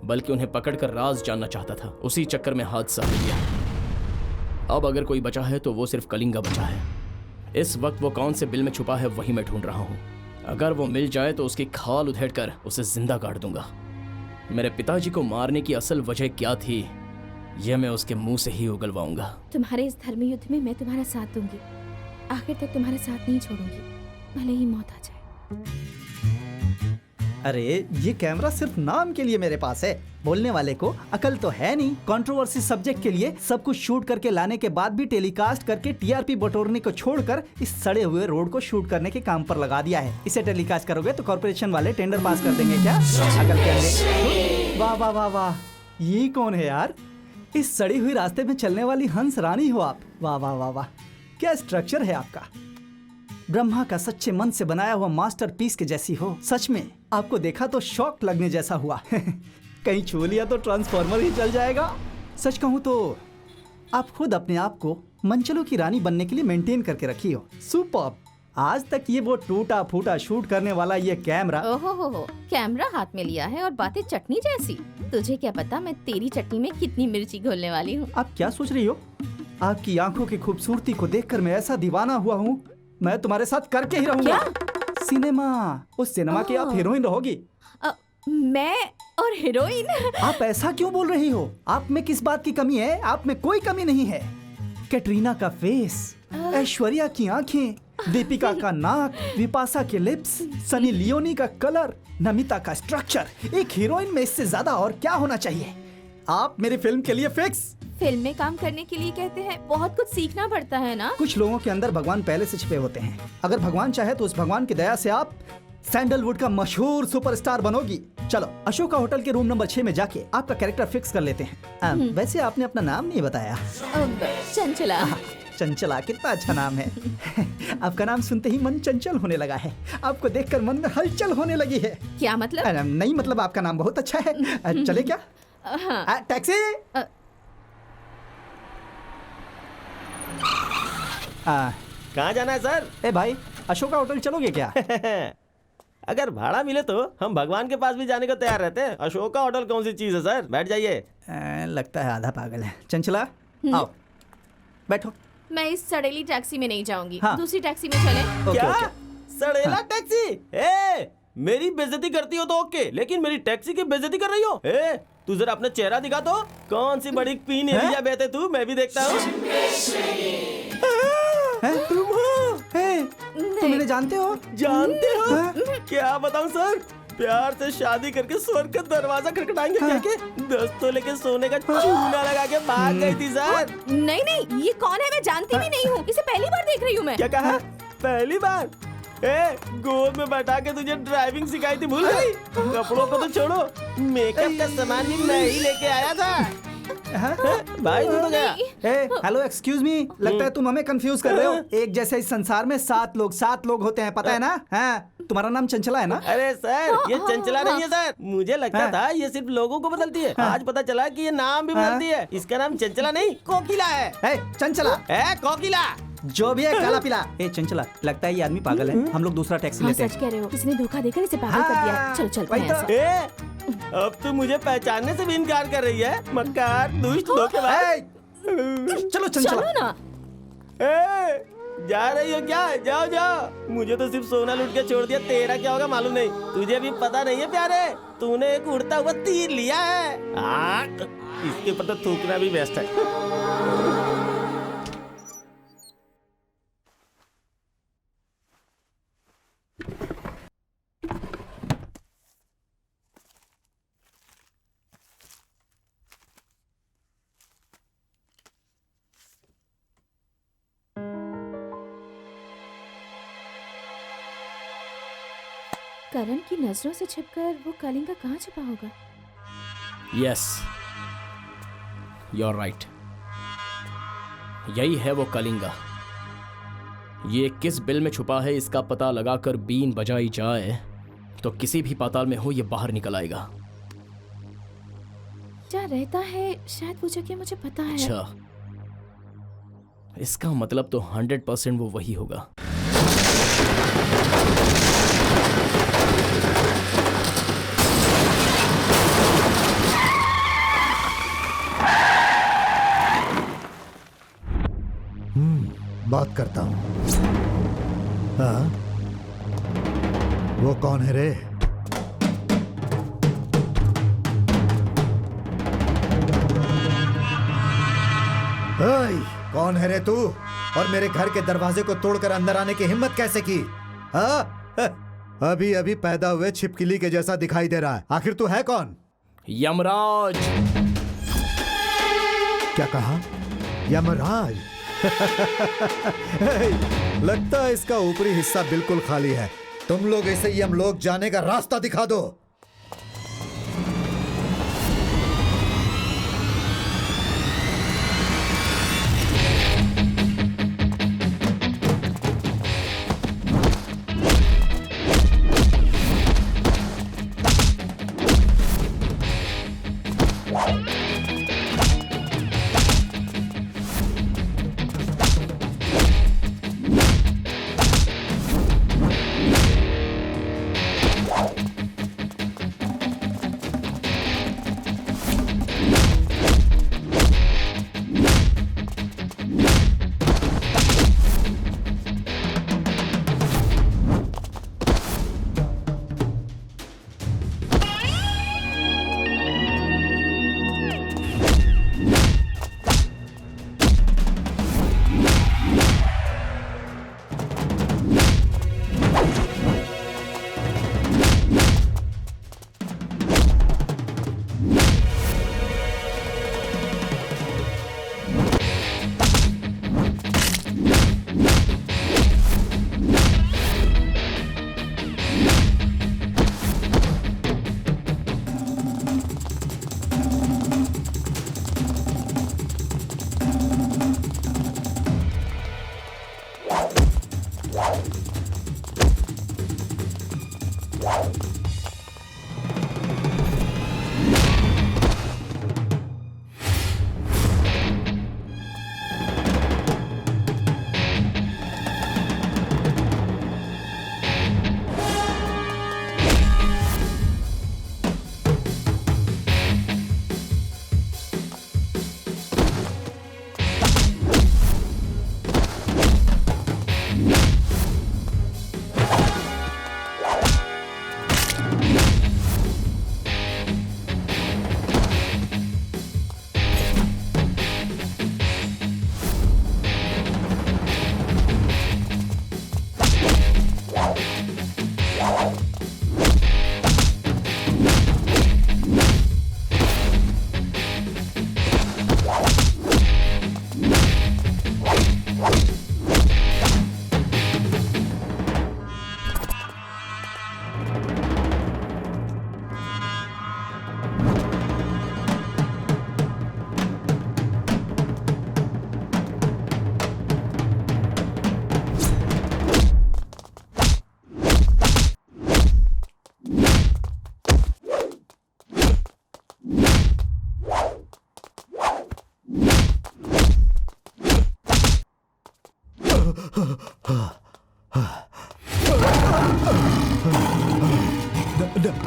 बल्कि उन्हें पकड़कर राज जानना चाहता था। उसी चक्कर में हादसा हो गया। अब अगर कोई बचा है तो वो सिर्फ कलिंगा बचा है। इस वक्त वो कौन से बिल में छुपा है वही मैं ढूंढ रहा हूँ। अगर वो मिल जाए तो उसकी खाल उधेड़कर उसे जिंदा गाड़ दूंगा। मेरे पिताजी को मारने की असल वजह क्या थी, यह मैं उसके मुंह से ही उगलवाऊंगा। तुम्हारे इस धर्मी युद्ध में मैं तुम्हारा साथ दूंगी, आखिर तक तुम्हारा साथ नहीं छोड़ूंगी, भले ही मौत आ जाए। अरे ये कैमरा सिर्फ नाम के लिए मेरे पास है, बोलने वाले को अकल तो है नहीं। कंट्रोवर्सी सब्जेक्ट के लिए सब कुछ शूट करके लाने के बाद भी टेलीकास्ट करके टीआरपी बटोरने को छोड़कर इस सड़े हुए रोड को शूट करने के काम पर लगा दिया है। इसे टेलीकास्ट करोगे तो कॉर्पोरेशन वाले टेंडर पास कर देंगे क्या? अकल के अंडे। वाह वाह वाह वाह, ये कौन है यार? इस सड़ी हुई रास्ते में चलने वाली हंस रानी हो आप। वाह वाह वाह वाह, क्या स्ट्रक्चर है आपका। ब्रह्मा का सच्चे मन से बनाया हुआ मास्टरपीस के जैसी हो। सच में आपको देखा तो शॉक लगने जैसा हुआ। कहीं छू लिया तो ट्रांसफॉर्मर ही चल जाएगा। सच कहूँ तो आप खुद अपने आप को मंचलों की रानी बनने के लिए मेंटेन करके रखी हो। सुपर्ब। आज तक ये वो टूटा फूटा शूट करने वाला ये कैमरा। ओहो हो, कैमरा हाथ में लिया है और बातें चटनी जैसी। तुझे क्या पता मैं तेरी चटनी में कितनी मिर्ची घोलने वाली हूँ। आप क्या सोच रही हो? आपकी आंखों की खूबसूरती को देखकर मैं ऐसा दीवाना हुआ हूँ, मैं तुम्हारे साथ करके ही रहूंगा। सिनेमा, उस सिनेमा की आप हीरोइन रहोगी। मैं और हीरोइन? आप ऐसा क्यों बोल रही हो? आप में किस बात की कमी है? आप में कोई कमी नहीं है। कैटरीना का फेस, ऐश्वर्या की आंखें, दीपिका का नाक, विपाशा के लिप्स, सनी लियोनी का कलर, नमिता का स्ट्रक्चर, एक हीरोइन में इससे ज्यादा और क्या होना चाहिए? आप मेरी फिल्म के लिए फिक्स। फिल्म में काम करने के लिए कहते हैं बहुत कुछ सीखना पड़ता है ना। कुछ लोगों के अंदर भगवान पहले से छिपे होते हैं। अगर भगवान चाहे तो उस भगवान की दया से आप सैंडलवुड का मशहूर सुपरस्टार बनोगी। चलो अशोका होटल के रूम नंबर 6 में जाके आपका कैरेक्टर फिक्स कर लेते हैं। वैसे आपने अपना नाम नहीं बताया। चंचला। चंचला कितना अच्छा नाम है। आपका नाम सुनते ही मन चंचल होने लगा है। आपको देखकर मन में हलचल होने लगी है। क्या मतलब? नहीं मतलब आपका नाम बहुत अच्छा है। चले क्या? टैक्सी। कहाँ जाना है सर? ए भाई, अशोका होटल चलोगे क्या? अगर भाड़ा मिले तो हम भगवान के पास भी जाने को तैयार रहते हैं। अशोका होटल कौन सी चीज है सर? बैठ जाइए। लगता है आधा पागल है। चंचला आओ बैठो। मैं इस सड़ेली टैक्सी में नहीं जाऊंगी। हाँ। दूसरी टैक्सी में चलें? क्या? सड़ेला टैक्सी? ए, मेरी बेइज्जती करती हो तो ओके, लेकिन मेरी टैक्सी की बेइज्जती कर रही हो? ए, तू जरा अपना चेहरा दिखा तो। कौन सी बड़ी क्वीन एलिजाबेथ है तू? मैं भी देखता हूँ। तुम हो? तुम इन्हें जानते हो? जानते हो? क्या बताऊं सर, प्यार से शादी करके स्वर्ग का दरवाजा खटखटाएंगे क्या के दोस्तों लेके सोने का चूना लगा के भाग गई थी सर। नहीं नहीं, ये कौन है? मैं जानती भी नहीं हूँ। इसे पहली बार देख रही हूँ मैं। क्या कहा? पहली बार? ए, गोद में बैठा के तुझे ड्राइविंग सिखाई थी, भूल गई? कपड़ों को तो छोड़ो, मेकअप का सामान भी मैं ही लेके आया था। भाई तू तो गया। हेलो एक्सक्यूज मी, लगता है तुम हमें कंफ्यूज कर रहे हो। एक जैसे इस संसार में 7 लोग होते हैं, पता है ना? तुम्हारा नाम चंचला है ना? अरे सर, ये चंचला नहीं है सर। मुझे लगता था ये सिर्फ लोगों को बदलती है। आज पता चला कि ये नाम भी बदलती है। इसका नाम चंचला नहीं कोकिला है। चंचला है कोकिला, जो भी है काला पीला। चंचला, लगता है ये आदमी पागल है। हम लोग दूसरा टैक्सी लेते हैं। सच कह रहे हो, किसी ने धोखा देकर इसे पागल कर दिया। चलो चल। अब तो मुझे पहचानने से भी इनकार कर रही है। मक्कार, दुष्ट, धोखेबाज। चलो चंचला। चलो ना। जा रही हो क्या? जाओ जाओ। मुझे तो सिर्फ सोना लूट के छोड़ दिया, तेरा क्या होगा मालूम नहीं। तुझे भी पता नहीं है प्यारे, तूने एक उड़ता हुआ तीर लिया है। इसके ऊपर तो थूकना भी बेस्ट है। करण की नजरों से छिपकर वो कलिंगा कहाँ छुपा होगा? Yes, you're right. यही है वो कलिंगा। ये किस बिल में छुपा है इसका पता लगाकर बीन बजाई जाए तो किसी भी पाताल में हो ये बाहर निकल आएगा। क्या रहता है शायद वो जगह मुझे पता है। अच्छा, इसका मतलब तो 100% वो वही होगा। बात करता हूँ। हाँ? वो कौन है रे? कौन है रे तू? और मेरे घर के दरवाजे को तोड़कर अंदर आने की हिम्मत कैसे की? हाँ? अभी अभी पैदा हुए छिपकली के जैसा दिखाई दे रहा है। आखिर तू है कौन? यमराज। क्या कहा? यमराज? लगता है इसका ऊपरी हिस्सा बिल्कुल खाली है। तुम लोग इसे यमलोक जाने का रास्ता दिखा दो।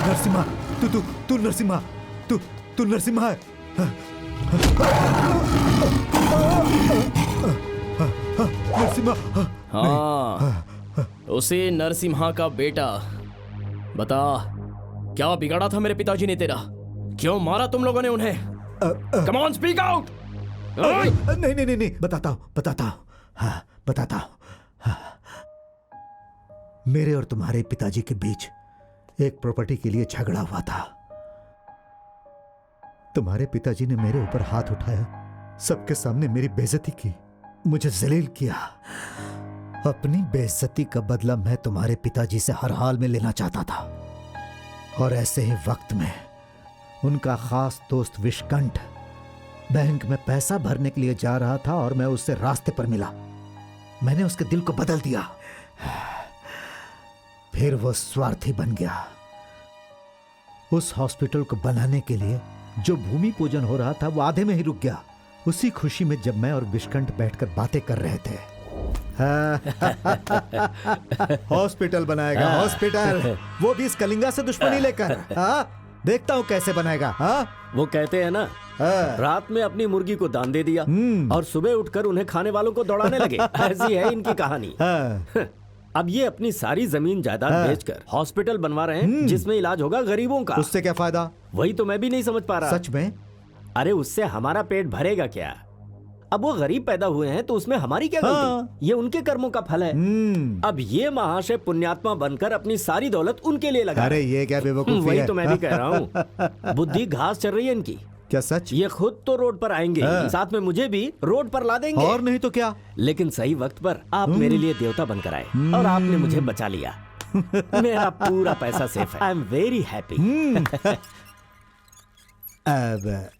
नरसिम्हा, तू नरसिम्हा, तू नरसिम्हा है। नरसिम्हा, हाँ, उसी नरसिम्हा का बेटा। बता, क्या बिगाड़ा था मेरे पिताजी ने तेरा? क्यों मारा तुम लोगों ने उन्हें? Come on, speak out. नहीं नहीं नहीं नहीं, बताता हूँ, हाँ, बताता हूँ। हाँ। मेरे और तुम्हारे पिताजी के बीच एक प्रॉपर्टी के लिए झगड़ा हुआ था। तुम्हारे पिताजी ने मेरे ऊपर हाथ उठाया, सबके सामने मेरी बेइज्जती की, मुझे जलील किया। अपनी बेइज्जती का बदला मैं तुम्हारे पिताजी से हर हाल में लेना चाहता था। और ऐसे ही वक्त में उनका खास दोस्त विशकंठ बैंक में पैसा भरने के लिए जा रहा था और मैं उससे रास्ते पर मिला। मैंने उसके दिल को बदल दिया। फिर वो स्वार्थी बन गया। उस हॉस्पिटल को बनाने के लिए जो भूमि पूजन हो रहा था वो आधे में ही रुक गया। उसी खुशी में जब मैं और विशकंठ बैठकर बातें कर रहे थे, हॉस्पिटल बनाएगा, हॉस्पिटल, वो भी इस कलिंगा से दुश्मनी लेकर। देखता हूँ कैसे बनाएगा। वो कहते हैं ना, रात में अपनी मुर्गी को दान दे दिया और सुबह उठकर उन्हें खाने वालों को दौड़ाने लगे। ऐसी है इनकी कहानी। अब ये अपनी सारी जमीन जायदाद बेचकर हॉस्पिटल बनवा रहे हैं जिसमें इलाज होगा गरीबों का। उससे क्या फायदा? वही तो मैं भी नहीं समझ पा रहा। सच में? अरे उससे हमारा पेट भरेगा क्या? अब वो गरीब पैदा हुए हैं तो उसमें हमारी क्या गलती? ये उनके कर्मों का फल है। अब ये महाशय पुण्यात्मा बनकर अपनी सारी दौलत उनके लिए लगा। अरे ये क्या बेवकूफी है? वही तो मैं भी कह रहा हूँ। बुद्धि घास चल रही है इनकी। क्या सच? ये खुद तो रोड पर आएंगे, साथ में मुझे भी रोड पर ला देंगे। और नहीं तो क्या? लेकिन सही वक्त पर आप मेरे लिए देवता बनकर आए और आपने मुझे बचा लिया। मेरा पूरा पैसा सेफ है। I am very happy. अब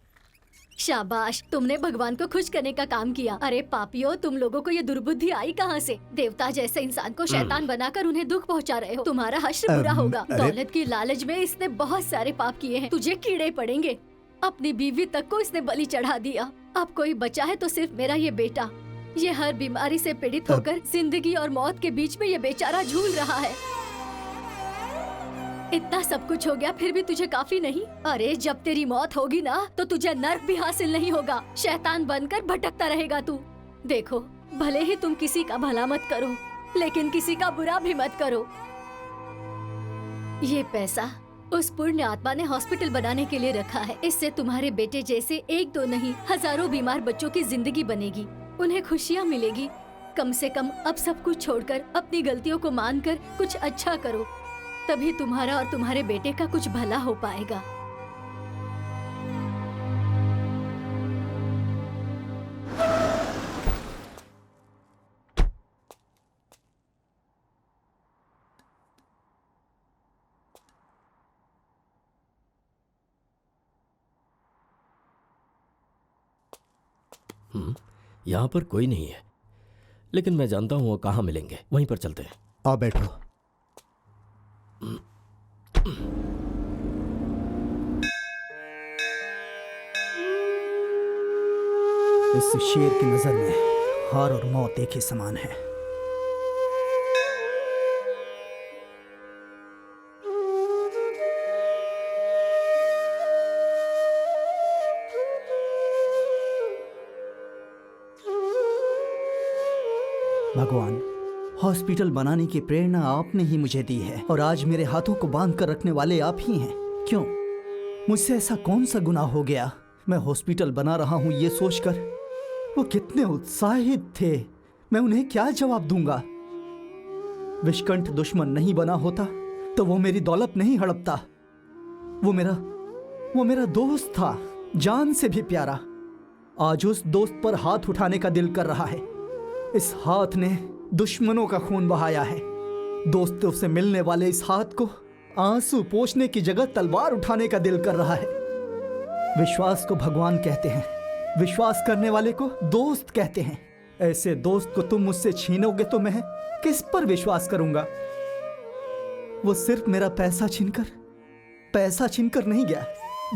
शाबाश, तुमने भगवान को खुश करने का काम किया। अरे पापियों, तुम लोगों को ये दुर्बुद्धि आई कहाँ से? देवता जैसे इंसान को शैतान बनाकर उन्हें दुख पहुँचा रहे हो। तुम्हारा हश्र बुरा होगा। दौलत की लालच में इसने बहुत सारे पाप किए हैं, तुझे कीड़े पड़ेंगे। अपनी बीवी तक को इसने बलि चढ़ा दिया। अब कोई बचा है तो सिर्फ मेरा ये बेटा। ये हर बीमारी से पीड़ित होकर जिंदगी और मौत के बीच में ये बेचारा झूल रहा है। इतना सब कुछ हो गया फिर भी तुझे काफी नहीं? अरे जब तेरी मौत होगी ना तो तुझे नर्क भी हासिल नहीं होगा। शैतान बनकर भटकता रहेगा तू। देखो, भले ही तुम किसी का भला मत करो, लेकिन किसी का बुरा भी मत करो। ये पैसा उस पुण्य आत्मा ने हॉस्पिटल बनाने के लिए रखा है। इससे तुम्हारे बेटे जैसे एक दो नहीं, हजारों बीमार बच्चों की जिंदगी बनेगी, उन्हें खुशियाँ मिलेगी। कम से कम अब सब कुछ छोड़कर अपनी गलतियों को मानकर कुछ अच्छा करो, तभी तुम्हारा और तुम्हारे बेटे का कुछ भला हो पाएगा। यहाँ पर कोई नहीं है, लेकिन मैं जानता हूँ वो कहाँ मिलेंगे। वहीं पर चलते हैं। आओ बैठो। इस शेर की नजर में हार और मौत एक ही समान है। भगवान, हॉस्पिटल बनाने की प्रेरणा आपने ही मुझे दी है और आज मेरे हाथों को बांध कर रखने वाले आप ही हैं। क्यों? मुझसे ऐसा कौन सा गुनाह हो गया? मैं हॉस्पिटल बना रहा हूँ ये सोचकर वो कितने उत्साहित थे, मैं उन्हें क्या जवाब दूंगा? विशकंठ दुश्मन नहीं बना होता तो वो मेरी दौलत नहीं हड़पता। वो मेरा दोस्त था, जान से भी प्यारा। आज उस दोस्त पर हाथ उठाने का दिल कर रहा है। इस हाथ ने दुश्मनों का खून बहाया है। दोस्तों से मिलने वाले इस हाथ को आंसू पोंछने की जगह तलवार उठाने का दिल कर रहा है। विश्वास को भगवान कहते हैं, विश्वास करने वाले को दोस्त कहते हैं। ऐसे दोस्त को तुम मुझसे छीनोगे तो मैं किस पर विश्वास करूंगा? वो सिर्फ मेरा पैसा छीनकर नहीं गया।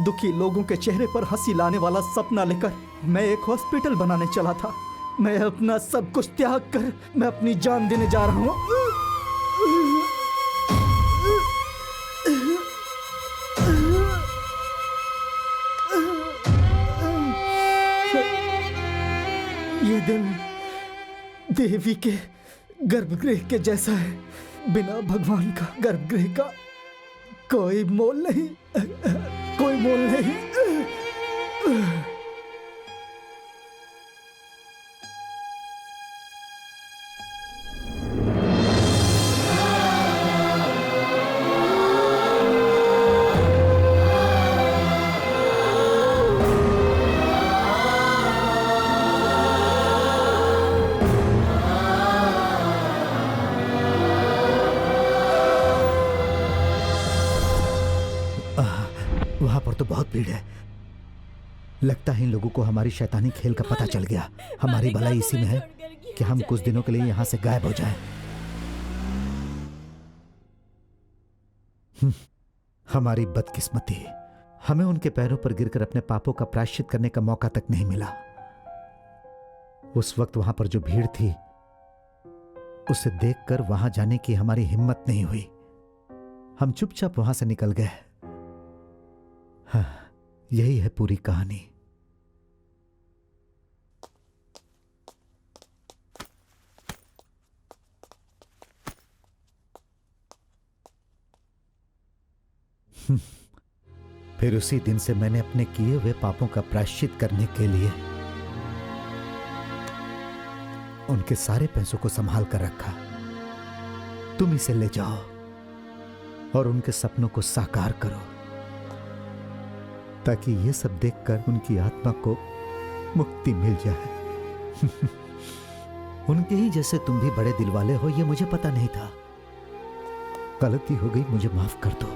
दुखी लोगों के चेहरे पर हंसी लाने वाला सपना लेकर मैं एक हॉस्पिटल बनाने चला था। मैं अपना सब कुछ त्याग कर मैं अपनी जान देने जा रहा हूँ। ये दिल देवी के गर्भगृह के जैसा है। बिना भगवान का गर्भगृह का कोई मोल नहीं, कोई मोल नहीं। वहां पर तो बहुत भीड़ है। लगता है इन लोगों को हमारी शैतानी खेल का पता चल गया। हमारी भलाई इसी में है कि हम कुछ दिनों के लिए यहाँ से गायब हो जाएं। हमारी बदकिस्मती, हमें उनके पैरों पर गिरकर अपने पापों का प्रायश्चित करने का मौका तक नहीं मिला। उस वक्त वहां पर जो भीड़ थी उसे देखकर वहां जाने की हमारी हिम्मत नहीं हुई। हम चुपचाप वहां से निकल गए। हाँ, यही है पूरी कहानी। फिर उसी दिन से मैंने अपने किए हुए पापों का प्रायश्चित करने के लिए उनके सारे पैसों को संभाल कर रखा। तुम इसे ले जाओ और उनके सपनों को साकार करो, ताकि ये सब देखकर उनकी आत्मा को मुक्ति मिल जाए। उनके ही जैसे तुम भी बड़े दिल वाले हो, ये मुझे पता नहीं था। गलती हो गई, मुझे माफ कर दो।